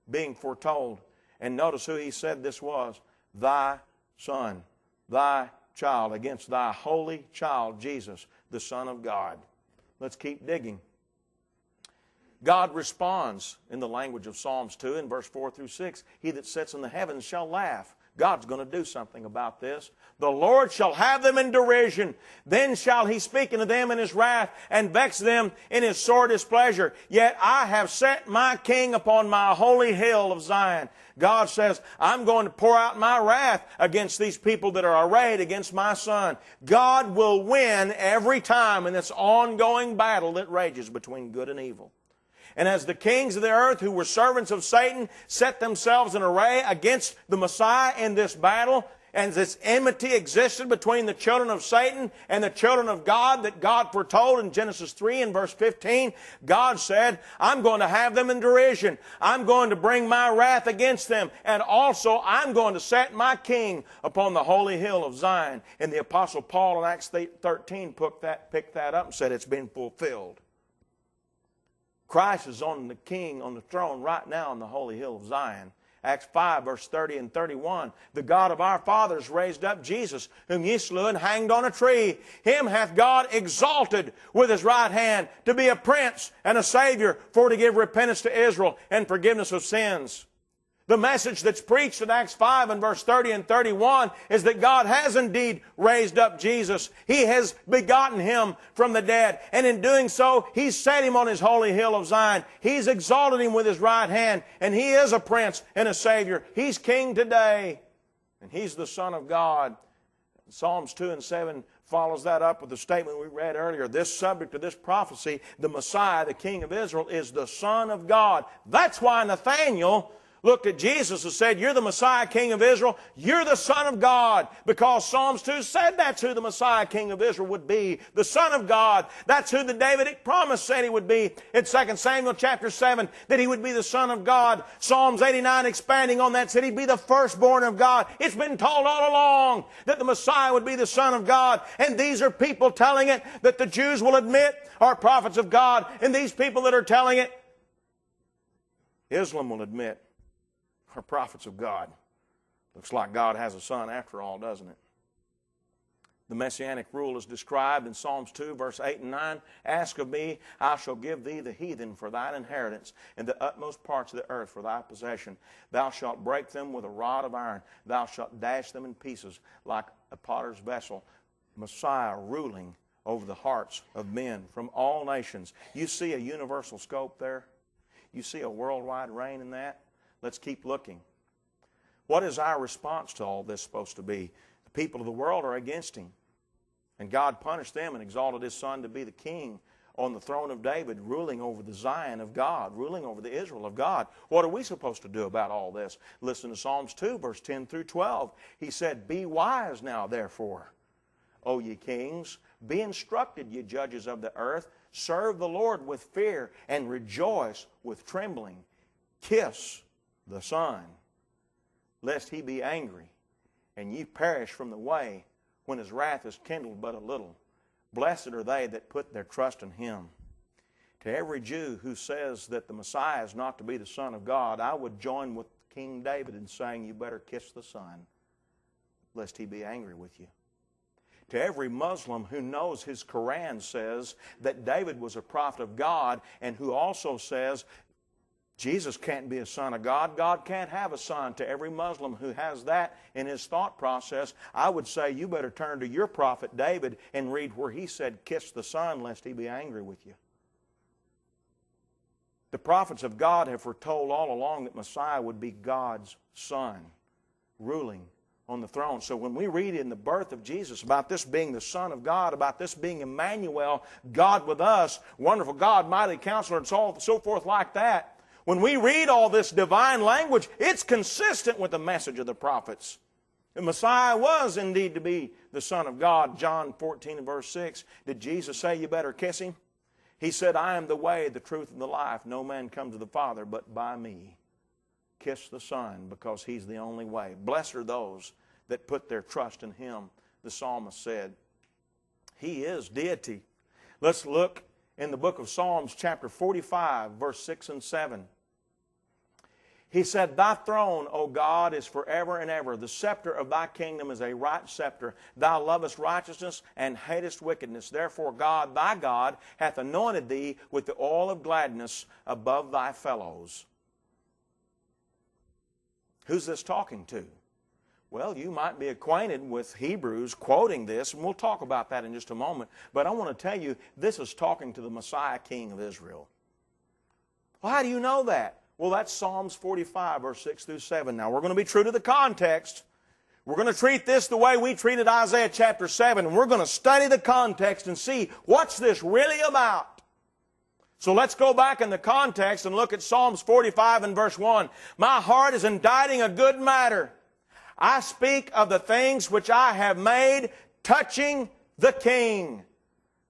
being foretold. And notice who he said this was. Thy Son, thy child, against thy holy child, Jesus, the Son of God. Let's keep digging. God responds in the language of Psalms 2 in verse 4 through 6. He that sits in the heavens shall laugh. God's going to do something about this. The Lord shall have them in derision. Then shall He speak unto them in His wrath and vex them in His sore displeasure. Yet I have set my King upon my holy hill of Zion. God says, I'm going to pour out my wrath against these people that are arrayed against my Son. God will win every time in this ongoing battle that rages between good and evil. And as the kings of the earth who were servants of Satan set themselves in array against the Messiah in this battle, and this enmity existed between the children of Satan and the children of God that God foretold in Genesis 3 and verse 15, God said, I'm going to have them in derision. I'm going to bring my wrath against them. And also I'm going to set my King upon the holy hill of Zion. And the Apostle Paul in Acts 13 picked that up and said it's been fulfilled. Christ is on the King on the throne right now on the holy hill of Zion. Acts 5, verse 30 and 31. The God of our fathers raised up Jesus, whom ye slew and hanged on a tree. Him hath God exalted with His right hand to be a prince and a Savior, for to give repentance to Israel and forgiveness of sins. The message that's preached in Acts 5 and verse 30 and 31 is that God has indeed raised up Jesus. He has begotten Him from the dead. And in doing so, He's set Him on His holy hill of Zion. He's exalted Him with His right hand. And He is a prince and a Savior. He's King today. And He's the Son of God. Psalms 2 and 7 follows that up with the statement we read earlier. This subject of this prophecy, the Messiah, the King of Israel, is the Son of God. That's why Nathanael looked at Jesus and said, you're the Messiah, King of Israel. You're the Son of God. Because Psalms 2 said that's who the Messiah, King of Israel would be. The Son of God. That's who the Davidic promise said He would be in 2 Samuel chapter 7, that He would be the Son of God. Psalms 89 expanding on that said He'd be the firstborn of God. It's been told all along that the Messiah would be the Son of God. And these are people telling it that the Jews will admit are prophets of God. And these people that are telling it, Islam will admit are prophets of God. Looks like God has a son after all, doesn't it? The Messianic rule is described in Psalms 2, verse 8 and 9. Ask of me, I shall give thee the heathen for thine inheritance, and the utmost parts of the earth for thy possession. Thou shalt break them with a rod of iron. Thou shalt dash them in pieces like a potter's vessel. Messiah ruling over the hearts of men from all nations. You see a universal scope there? You see a worldwide reign in that? Let's keep looking. What is our response to all this supposed to be? The people of the world are against Him. And God punished them and exalted His Son to be the King on the throne of David, ruling over the Zion of God, ruling over the Israel of God. What are we supposed to do about all this? Listen to Psalms 2, verse 10 through 12. He said, "Be wise now, therefore, O ye kings. Be instructed, ye judges of the earth. Serve the Lord with fear, and rejoice with trembling. Kiss the Son, lest he be angry, and ye perish from the way, when his wrath is kindled but a little. Blessed are they that put their trust in him." To every Jew who says that the Messiah is not to be the Son of God, I would join with King David in saying, you better kiss the Son, lest he be angry with you. To every Muslim who knows his Quran says that David was a prophet of God, and who also says Jesus can't be a son of God, God can't have a son. To every Muslim who has that in his thought process, I would say you better turn to your prophet David and read where he said, "Kiss the Son, lest he be angry with you." The prophets of God have foretold all along that Messiah would be God's Son, ruling on the throne. So when we read in the birth of Jesus about this being the Son of God, about this being Emmanuel, God with us, wonderful God, mighty counselor, and so forth like that, when we read all this divine language, it's consistent with the message of the prophets. The Messiah was indeed to be the Son of God. John 14 and verse 6, did Jesus say you better kiss him? He said, "I am the way, the truth, and the life. No man comes to the Father but by me." Kiss the Son, because he's the only way. Blessed are those that put their trust in him, the psalmist said. He is deity. Let's look in the book of Psalms chapter 45, verse 6 and 7. He said, "Thy throne, O God, is forever and ever. The scepter of thy kingdom is a right scepter. Thou lovest righteousness and hatest wickedness. Therefore God, thy God, hath anointed thee with the oil of gladness above thy fellows." Who's this talking to? Well, you might be acquainted with Hebrews quoting this, and we'll talk about that in just a moment. But I want to tell you, this is talking to the Messiah King of Israel. Well, how do you know that? Well, that's Psalms 45, verse 6 through 7. Now, we're going to be true to the context. We're going to treat this the way we treated Isaiah chapter 7, and we're going to study the context and see what's this really about. So let's go back in the context and look at Psalms 45 and verse 1. "My heart is inditing a good matter. I speak of the things which I have made touching the King.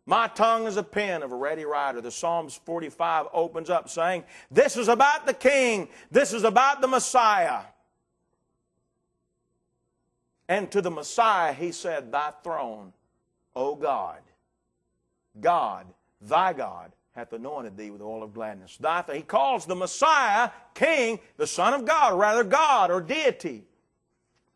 My tongue is a pen of a ready writer." The Psalms 45 opens up saying, this is about the King. This is about the Messiah. And to the Messiah he said, "Thy throne, O God, God, thy God, hath anointed thee with oil of gladness." He calls the Messiah King, the Son of God, or rather God or deity.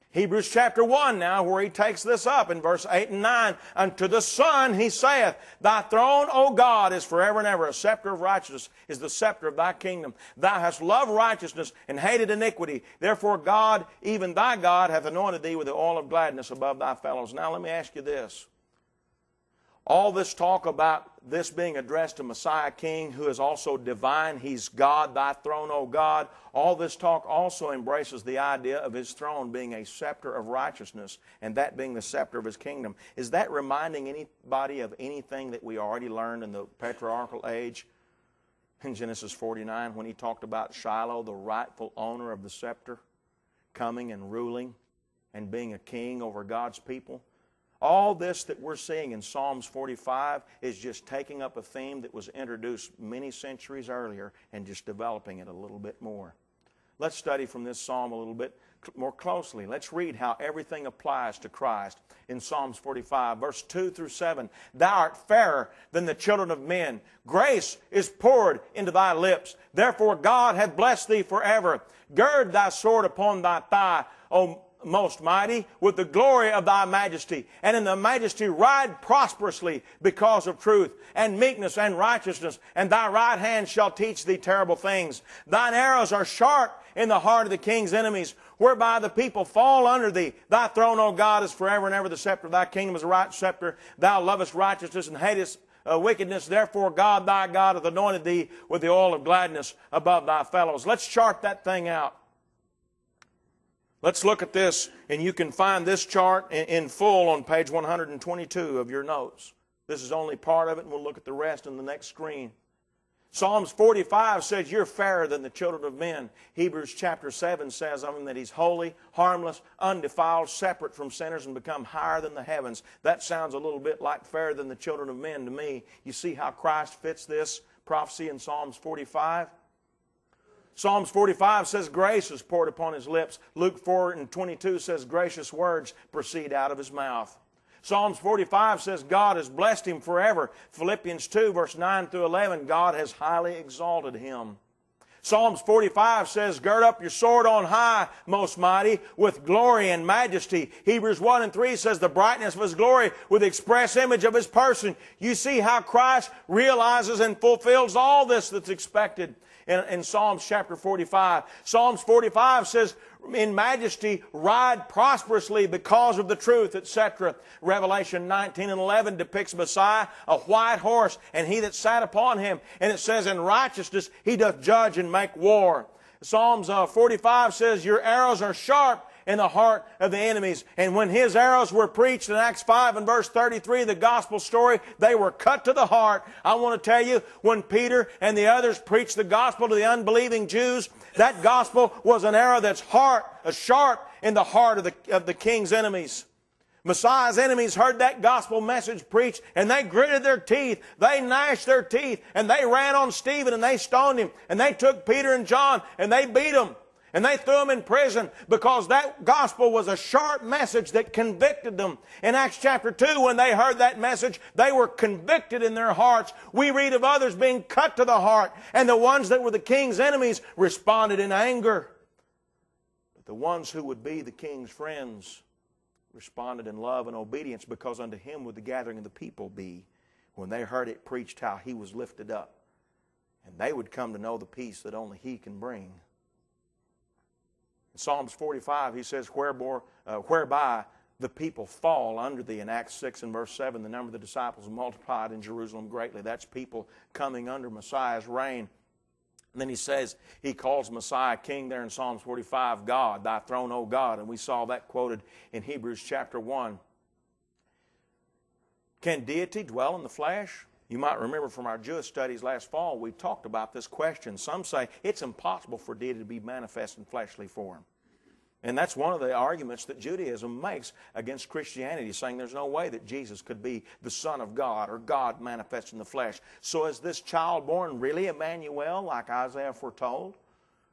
Hebrews chapter 1 now, where he takes this up in verse 8 and 9. "Unto the Son he saith, Thy throne, O God, is forever and ever. A scepter of righteousness is the scepter of thy kingdom. Thou hast loved righteousness and hated iniquity. Therefore God, even thy God, hath anointed thee with the oil of gladness above thy fellows." Now let me ask you this. All this talk about this being addressed to Messiah King, who is also divine, he's God, thy throne, O God. All this talk also embraces the idea of his throne being a scepter of righteousness, and that being the scepter of his kingdom. Is that reminding anybody of anything that we already learned in the patriarchal age? In Genesis 49, when he talked about Shiloh, the rightful owner of the scepter, coming and ruling and being a king over God's people. All this that we're seeing in Psalms 45 is just taking up a theme that was introduced many centuries earlier and just developing it a little bit more. Let's study from this psalm a little bit more closely. Let's read how everything applies to Christ. In Psalms 45, verse 2 through 7, "Thou art fairer than the children of men. Grace is poured into thy lips. Therefore God hath blessed thee forever. Gird thy sword upon thy thigh, O most mighty, with the glory of thy majesty. And in the majesty ride prosperously because of truth and meekness and righteousness. And thy right hand shall teach thee terrible things. Thine arrows are sharp in the heart of the king's enemies, whereby the people fall under thee. Thy throne, O God, is forever and ever. The scepter of thy kingdom is a right scepter. Thou lovest righteousness and hatest wickedness. Therefore God, thy God, hath anointed thee with the oil of gladness above thy fellows." Let's chart that thing out. Let's look at this, and you can find this chart in full on page 122 of your notes. This is only part of it, and we'll look at the rest in the next screen. Psalms 45 says, you're fairer than the children of men. Hebrews chapter 7 says of him that he's holy, harmless, undefiled, separate from sinners, and become higher than the heavens. That sounds a little bit like fairer than the children of men to me. You see how Christ fits this prophecy in Psalms 45? Psalms 45 says grace is poured upon his lips. Luke 4:22 says gracious words proceed out of his mouth. Psalms 45 says God has blessed him forever. Philippians 2 verse 9 through 11, God has highly exalted him. Psalms 45 says, gird up your sword on high, most mighty, with glory and majesty. Hebrews 1 and 3 says, the brightness of his glory with the express image of his person. You see how Christ realizes and fulfills all this that's expected in Psalms chapter 45. Psalms 45 says, in majesty, ride prosperously because of the truth, etc. Revelation 19 and 11 depicts Messiah, a white horse, and he that sat upon him. And it says, in righteousness he doth judge and make war. Psalms 45 says, your arrows are sharp in the heart of the enemies. And when his arrows were preached in Acts 5 and verse 33, the gospel story, they were cut to the heart. I want to tell you, when Peter and the others preached the gospel to the unbelieving Jews, that gospel was an arrow that's sharp in the heart of the king's enemies. Messiah's enemies heard that gospel message preached, and they gritted their teeth, they gnashed their teeth, and they ran on Stephen, and they stoned him, and they took Peter and John, and they beat them. And they threw them in prison because that gospel was a sharp message that convicted them. In Acts chapter 2, when they heard that message, they were convicted in their hearts. We read of others being cut to the heart, and the ones that were the king's enemies responded in anger. But the ones who would be the king's friends responded in love and obedience, because unto him would the gathering of the people be, when they heard it preached how he was lifted up. And they would come to know the peace that only he can bring. In Psalms 45, he says, whereby the people fall under thee. In Acts 6 and verse 7, the number of the disciples multiplied in Jerusalem greatly. That's people coming under Messiah's reign. And then he says, he calls Messiah king there in Psalms 45, God, thy throne, O God. And we saw that quoted in Hebrews chapter 1. Can deity dwell in the flesh? You might remember from our Jewish studies last fall, we talked about this question. Some say it's impossible for deity to be manifest in fleshly form. And that's one of the arguments that Judaism makes against Christianity, saying there's no way that Jesus could be the Son of God or God manifest in the flesh. So is this child born really Emmanuel, like Isaiah foretold?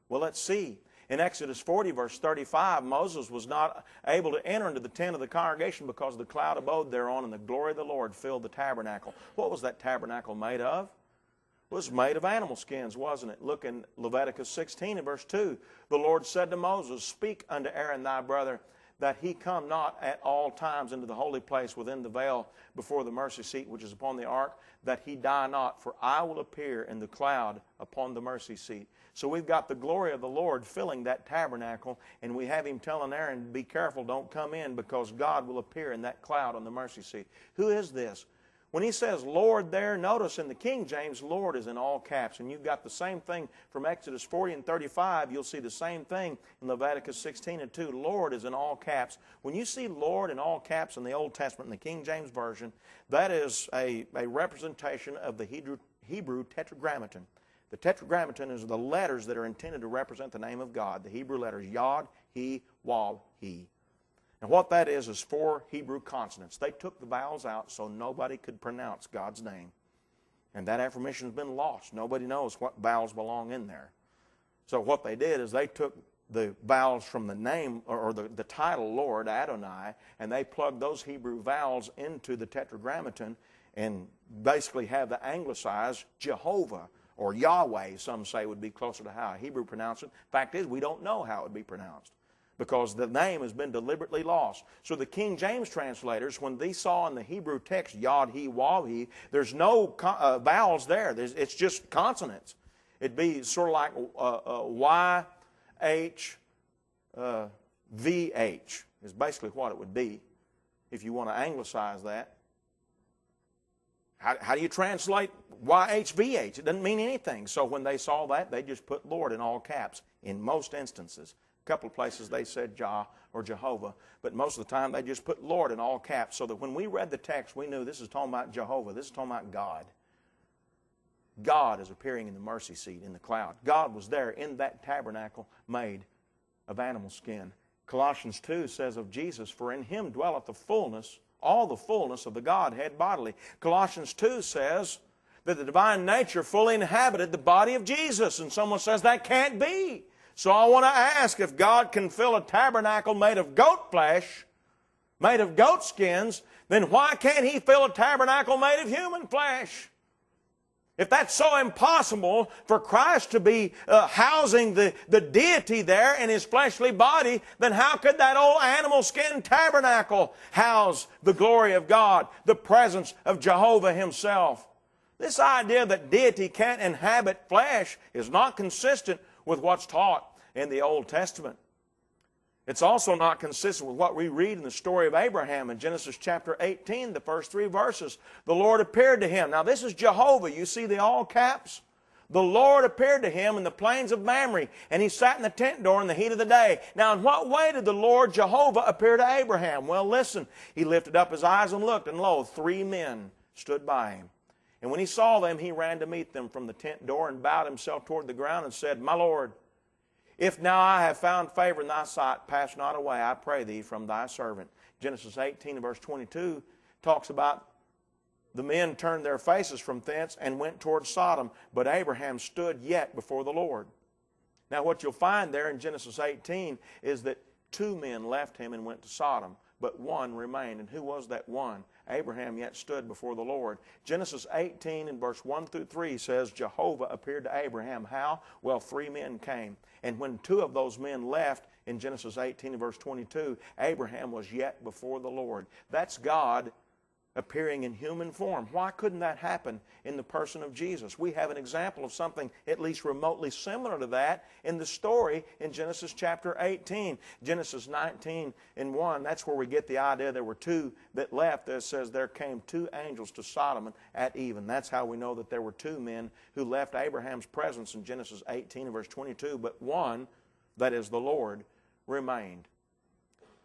Well, let's see. In Exodus 40, verse 35, Moses was not able to enter into the tent of the congregation because the cloud abode thereon, and the glory of the Lord filled the tabernacle. What was that tabernacle made of? It was made of animal skins, wasn't it? Look in Leviticus 16 and verse 2. The Lord said to Moses, speak unto Aaron thy brother, that he come not at all times into the holy place within the veil before the mercy seat which is upon the ark, that he die not, for I will appear in the cloud upon the mercy seat. So we've got the glory of the Lord filling that tabernacle, and we have him telling Aaron, be careful, don't come in, because God will appear in that cloud on the mercy seat. Who is this? When he says Lord there, notice in the King James, Lord is in all caps. And you've got the same thing from Exodus 40 and 35. You'll see the same thing in Leviticus 16 and 2. Lord is in all caps. When you see Lord in all caps in the Old Testament, in the King James Version, that is a representation of the Hebrew tetragrammaton. The tetragrammaton is the letters that are intended to represent the name of God. The Hebrew letters Yod, He, Wav, He. And what that is 4 Hebrew consonants. They took the vowels out so nobody could pronounce God's name. And that information has been lost. Nobody knows what vowels belong in there. So what they did is they took the vowels from the name, or the title Lord, Adonai, and they plugged those Hebrew vowels into the tetragrammaton and basically have the anglicized Jehovah, or Yahweh, some say would be closer to how a Hebrew pronounced it. Fact is, we don't know how it would be pronounced, because the name has been deliberately lost. So the King James translators, when they saw in the Hebrew text Yod, He, Wav, He, there's no vowels there. It's just consonants. It'd be sort of like Y, H, V, H is basically what it would be if you want to anglicize that. How do you translate YHVH? It doesn't mean anything. So when they saw that, they just put Lord in all caps in most instances. A couple of places they said Jah or Jehovah, but most of the time they just put Lord in all caps, so that when we read the text, we knew this is talking about Jehovah. This is talking about God. God is appearing in the mercy seat in the cloud. God was there in that tabernacle made of animal skin. Colossians 2 says of Jesus, for in Him dwelleth the fullness, all the fullness of the Godhead bodily. Colossians 2 says that the divine nature fully inhabited the body of Jesus. And someone says that can't be. So I want to ask, if God can fill a tabernacle made of goat flesh, made of goat skins, then why can't He fill a tabernacle made of human flesh? If that's so impossible for Christ to be housing the deity there in His fleshly body, then how could that old animal skin tabernacle house the glory of God, the presence of Jehovah Himself? This idea that deity can't inhabit flesh is not consistent with what's taught in the Old Testament. It's also not consistent with what we read in the story of Abraham in Genesis chapter 18, the first 3 verses. The Lord appeared to him. Now this is Jehovah. You see the all caps? The Lord appeared to him in the plains of Mamre, and he sat in the tent door in the heat of the day. Now in what way did the Lord Jehovah appear to Abraham? Well, listen. He lifted up his eyes and looked, and lo, 3 men stood by him. And when he saw them, he ran to meet them from the tent door and bowed himself toward the ground and said, My Lord, if now I have found favor in thy sight, pass not away, I pray thee, from thy servant. Genesis 18 verse 22 talks about the men turned their faces from thence and went toward Sodom, but Abraham stood yet before the Lord. Now what you'll find there in Genesis 18 is that 2 men left him and went to Sodom, but 1 remained. And who was that one? Abraham yet stood before the Lord. Genesis 18 in verse 1 through 3 says Jehovah appeared to Abraham. How? Well, 3 men came. And when 2 of those men left in Genesis 18 and verse 22, Abraham was yet before the Lord. That's God appearing in human form. Why couldn't that happen in the person of Jesus? We have an example of something at least remotely similar to that in the story in Genesis chapter 18. Genesis 19 and 1, that's where we get the idea there were 2 that left. It says there came 2 angels to Sodom at even. That's how we know that there were 2 men who left Abraham's presence in Genesis 18 and verse 22, but 1, that is the Lord, remained.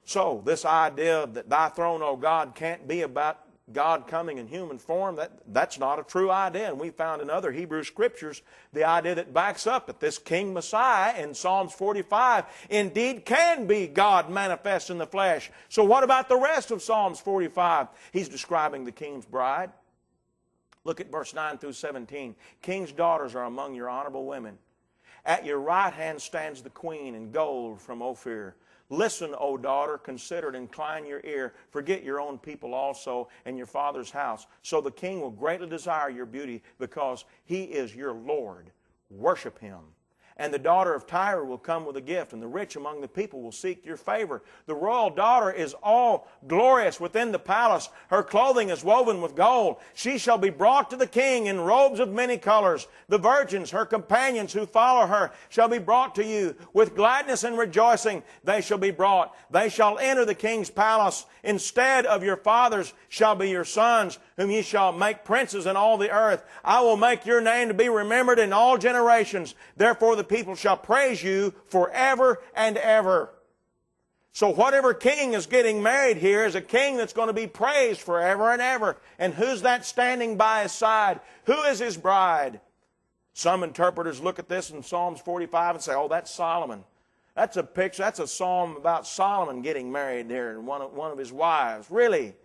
So this idea that thy throne, O God, can't be about God coming in human form, that's not a true idea. And we found in other Hebrew scriptures the idea that backs up that this King Messiah in Psalms 45 indeed can be God manifest in the flesh. So what about the rest of Psalms 45? He's describing the King's bride. Look at verse 9 through 17. King's daughters are among your honorable women. At your right hand stands the queen in gold from Ophir. Listen, O daughter, consider and incline your ear. Forget your own people also and your father's house. So the king will greatly desire your beauty because he is your Lord. Worship him. And the daughter of Tyre will come with a gift, and the rich among the people will seek your favor. The royal daughter is all glorious within the palace. Her clothing is woven with gold. She shall be brought to the king in robes of many colors. The virgins, her companions who follow her, shall be brought to you. With gladness and rejoicing they shall be brought. They shall enter the king's palace. Instead of your fathers shall be your sons, whom ye shall make princes in all the earth. I will make your name to be remembered in all generations. Therefore the people shall praise you forever and ever. So whatever king is getting married here is a king that's going to be praised forever and ever. And who's that standing by his side? Who is his bride? Some interpreters look at this in Psalms 45 and say, oh, that's Solomon. That's a picture, that's a psalm about Solomon getting married there and one of his wives. Really?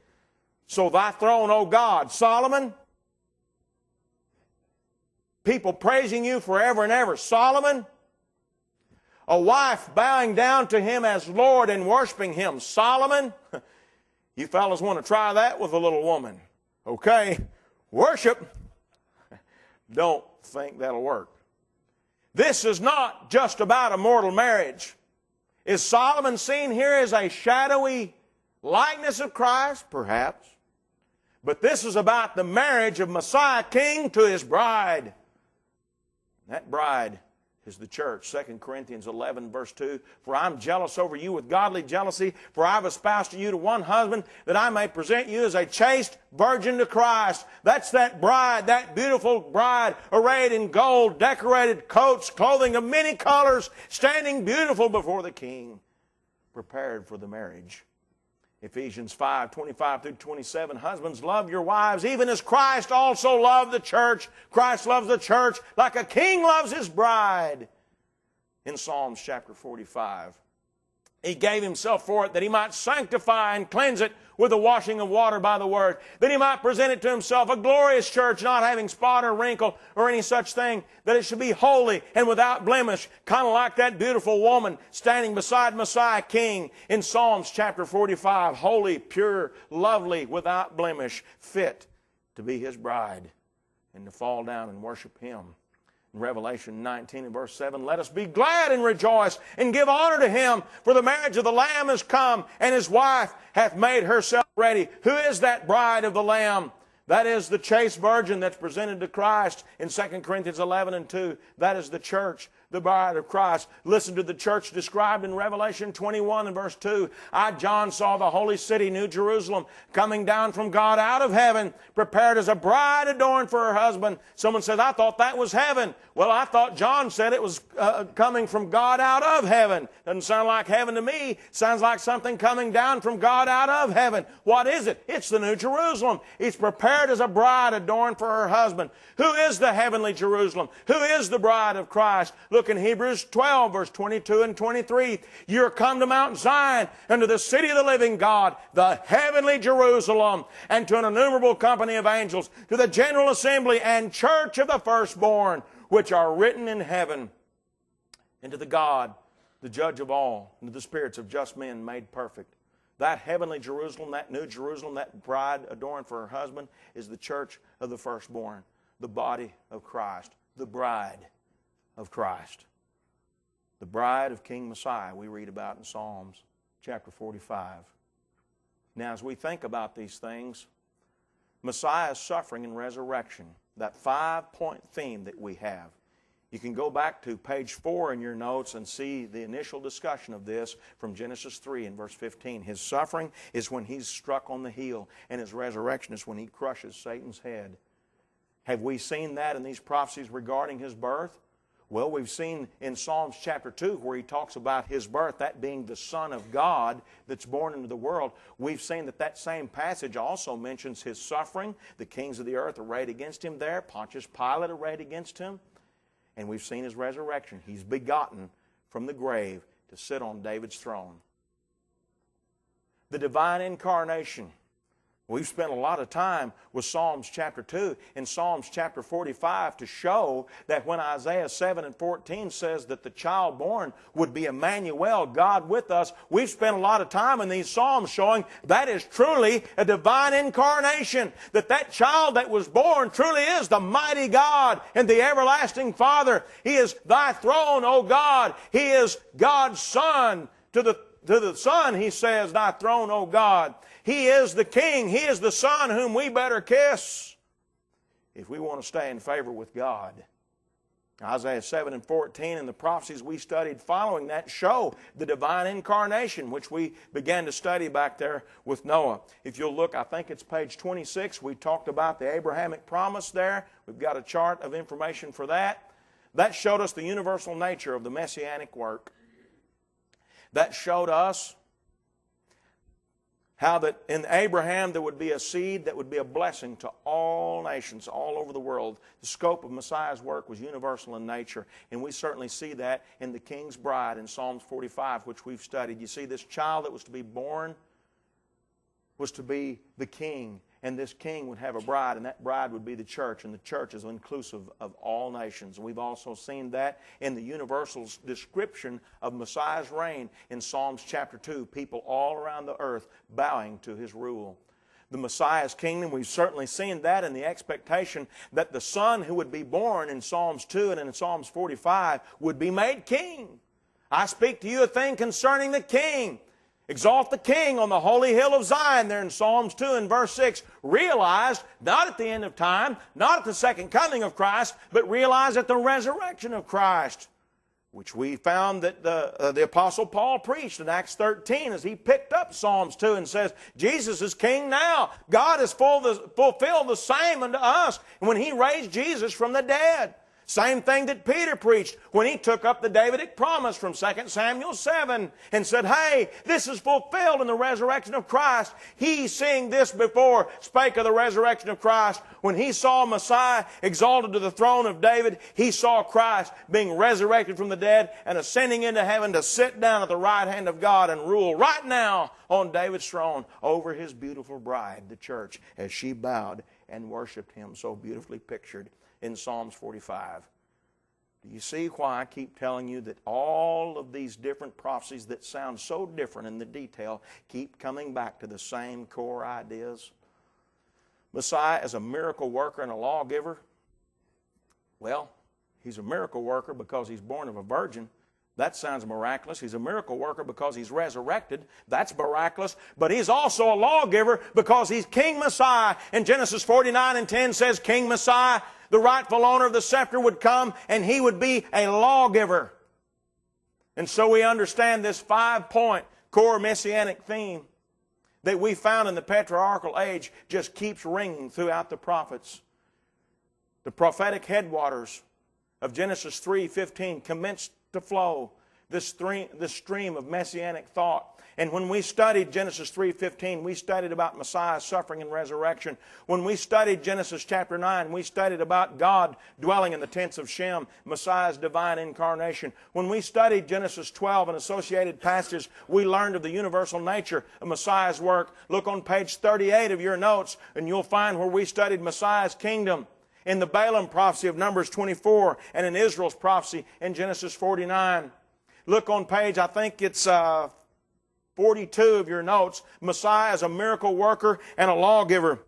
So thy throne, O God, Solomon? People praising you forever and ever. Solomon? A wife bowing down to him as Lord and worshiping him. Solomon? You fellas want to try that with a little woman. Okay, worship. Don't think that'll work. This is not just about a mortal marriage. Is Solomon seen here as a shadowy likeness of Christ? Perhaps. But this is about the marriage of Messiah King to his bride. That bride is the church. 2 Corinthians 11, verse 2, for I'm jealous over you with godly jealousy, for I've espoused to you to one husband, that I may present you as a chaste virgin to Christ. That's that bride, that beautiful bride, arrayed in gold, decorated coats, clothing of many colors, standing beautiful before the King, prepared for the marriage. Ephesians 5, 25 through 27, husbands, love your wives, even as Christ also loved the church. Christ loves the church like a king loves his bride. In Psalms chapter 45, he gave himself for it that he might sanctify and cleanse it with the washing of water by the word, that he might present it to himself a glorious church, not having spot or wrinkle or any such thing, that it should be holy and without blemish, kind of like that beautiful woman standing beside Messiah King in Psalms chapter 45, holy, pure, lovely, without blemish, fit to be his bride and to fall down and worship him. In Revelation 19 and verse 7, let us be glad and rejoice and give honor to him, for the marriage of the Lamb is come, and his wife hath made herself ready. Who is that bride of the Lamb? That is the chaste virgin that's presented to Christ in 2 Corinthians 11 and 2. That is the church, the bride of Christ. Listen to the church described in Revelation 21 and verse 2. I, John, saw the holy city, New Jerusalem, coming down from God out of heaven, prepared as a bride adorned for her husband. Someone says, I thought that was heaven. Well, I thought John said it was coming from God out of heaven. Doesn't sound like heaven to me. Sounds like something coming down from God out of heaven. What is it? It's the New Jerusalem. It's prepared as a bride adorned for her husband. Who is the heavenly Jerusalem? Who is the bride of Christ? Look in Hebrews 12, verse 22 and 23. You're come to Mount Zion, and to the city of the living God, the heavenly Jerusalem, and to an innumerable company of angels, to the general assembly and church of the firstborn, which are written in heaven, and to the God, the judge of all, and to the spirits of just men made perfect. That heavenly Jerusalem, that new Jerusalem, that bride adorned for her husband, is the church of the firstborn, the body of Christ, the bride of Christ. The bride of King Messiah we read about in Psalms chapter 45. Now, as we think about these things, Messiah's suffering and resurrection, that 5-point theme that we have. You can go back to page 4 in your notes and see the initial discussion of this from Genesis 3 and verse 15. His suffering is when he's struck on the heel, and his resurrection is when he crushes Satan's head. Have we seen that in these prophecies regarding his birth? Well, we've seen in Psalms chapter 2 where he talks about his birth, that being the Son of God that's born into the world. We've seen that that same passage also mentions his suffering. The kings of the earth arrayed against him there. Pontius Pilate arrayed against him. And we've seen his resurrection. He's begotten from the grave to sit on David's throne. The divine incarnation. We've spent a lot of time with Psalms chapter 2 and Psalms chapter 45 to show that when Isaiah 7 and 14 says that the child born would be Emmanuel, God with us, we've spent a lot of time in these Psalms showing that is truly a divine incarnation, that that child that was born truly is the mighty God and the everlasting Father. He is thy throne, O God. He is God's Son. To the Son, he says, thy throne, O God. He is the King. He is the Son whom we better kiss if we want to stay in favor with God. Isaiah 7 and 14 and the prophecies we studied following that show the divine incarnation, which we began to study back there with Noah. If you'll look, I think it's page 26, we talked about the Abrahamic promise there. We've got a chart of information for that. That showed us the universal nature of the Messianic work. That showed us how that in Abraham there would be a seed that would be a blessing to all nations all over the world. The scope of Messiah's work was universal in nature, and we certainly see that in the King's bride in Psalms 45, which we've studied. You see, this child that was to be born was to be the king, and this king would have a bride, and that bride would be the church, and the church is inclusive of all nations. And we've also seen that in the universal description of Messiah's reign in Psalms chapter 2, people all around the earth bowing to his rule. The Messiah's kingdom, we've certainly seen that in the expectation that the Son who would be born in Psalms 2 and in Psalms 45 would be made king. I speak to you a thing concerning the king. Exalt the King on the holy hill of Zion there in Psalms 2 and verse 6. Realized, not at the end of time, not at the second coming of Christ, but realized at the resurrection of Christ. which we found that the Apostle Paul preached in Acts 13 as he picked up Psalms 2 and says, Jesus is king now. God has fulfilled the same unto us when he raised Jesus from the dead. Same thing that Peter preached when he took up the Davidic promise from 2 Samuel 7 and said, hey, this is fulfilled in the resurrection of Christ. He, seeing this before, spake of the resurrection of Christ. When he saw Messiah exalted to the throne of David, he saw Christ being resurrected from the dead and ascending into heaven to sit down at the right hand of God and rule right now on David's throne over his beautiful bride, the church, as she bowed and worshiped him, so beautifully pictured in Psalms 45. Do you see why I keep telling you that all of these different prophecies that sound so different in the detail keep coming back to the same core ideas? Messiah as a miracle worker and a lawgiver. Well, he's a miracle worker because he's born of a virgin. That sounds miraculous. He's a miracle worker because he's resurrected. That's miraculous. But he's also a lawgiver because he's King Messiah. And Genesis 49:10 says King Messiah, the rightful owner of the scepter, would come and he would be a lawgiver. And so we understand this 5-point core messianic theme that we found in the patriarchal age just keeps ringing throughout the prophets. The prophetic headwaters of Genesis 3:15 commenced to flow, this stream of messianic thought. And when we studied Genesis 3:15, we studied about Messiah's suffering and resurrection. When we studied Genesis chapter 9, we studied about God dwelling in the tents of Shem, Messiah's divine incarnation. When we studied Genesis 12 and associated passages, we learned of the universal nature of Messiah's work. Look on page 38 of your notes, and you'll find where we studied Messiah's kingdom in the Balaam prophecy of Numbers 24 and in Israel's prophecy in Genesis 49. Look on page, I think it's 42 of your notes, Messiah as a miracle worker and a lawgiver.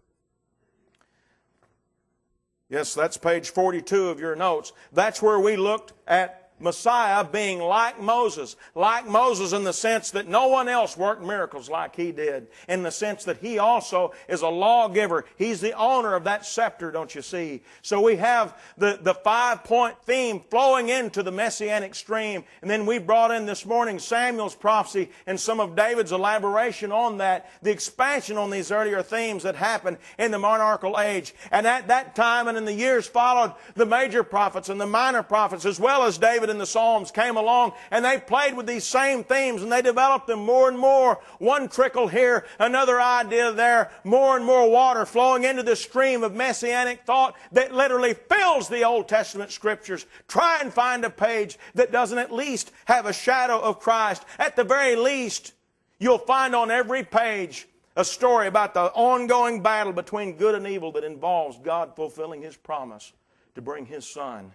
Yes, that's page 42 of your notes. That's where we looked at Messiah being like Moses in the sense that no one else worked miracles like he did, in the sense that he also is a lawgiver. He's the owner of that scepter, don't you see? So we have the 5-point theme flowing into the messianic stream, and then we brought in this morning Samuel's prophecy and some of David's elaboration on that, the expansion on these earlier themes that happened in the monarchical age. And at that time and in the years followed, the major prophets and the minor prophets, as well as David in the Psalms, came along and they played with these same themes and they developed them more and more. One trickle here, another idea there, more and more water flowing into the stream of messianic thought that literally fills the Old Testament Scriptures. Try and find a page that doesn't at least have a shadow of Christ. At the very least, you'll find on every page a story about the ongoing battle between good and evil that involves God fulfilling His promise to bring His Son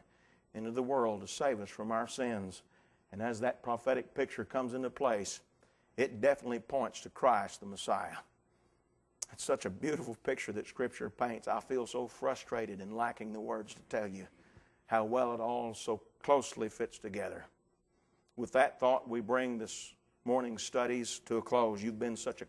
into the world to save us from our sins. And as that prophetic picture comes into place, it definitely points to Christ the Messiah. It's such a beautiful picture that Scripture paints. I feel so frustrated and lacking the words to tell you how well it all so closely fits together. With that thought, we bring this morning's studies to a close. You've been such a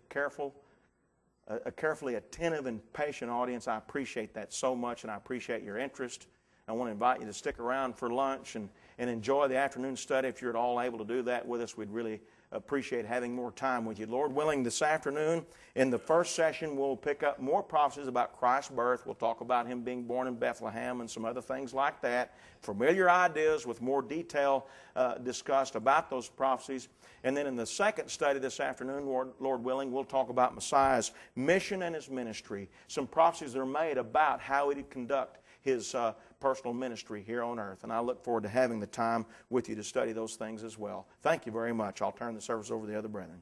carefully attentive and patient audience. I appreciate that so much, and I appreciate your interest. I want to invite you to stick around for lunch and enjoy the afternoon study. If you're at all able to do that with us, we'd really appreciate having more time with you. Lord willing, this afternoon, in the first session, we'll pick up more prophecies about Christ's birth. We'll talk about Him being born in Bethlehem and some other things like that. Familiar ideas with more detail discussed about those prophecies. And then in the second study this afternoon, Lord willing, we'll talk about Messiah's mission and His ministry. Some prophecies that are made about how He'd conduct His personal ministry here on earth. And I look forward to having the time with you to study those things as well. Thank you very much. I'll turn the service over to the other brethren.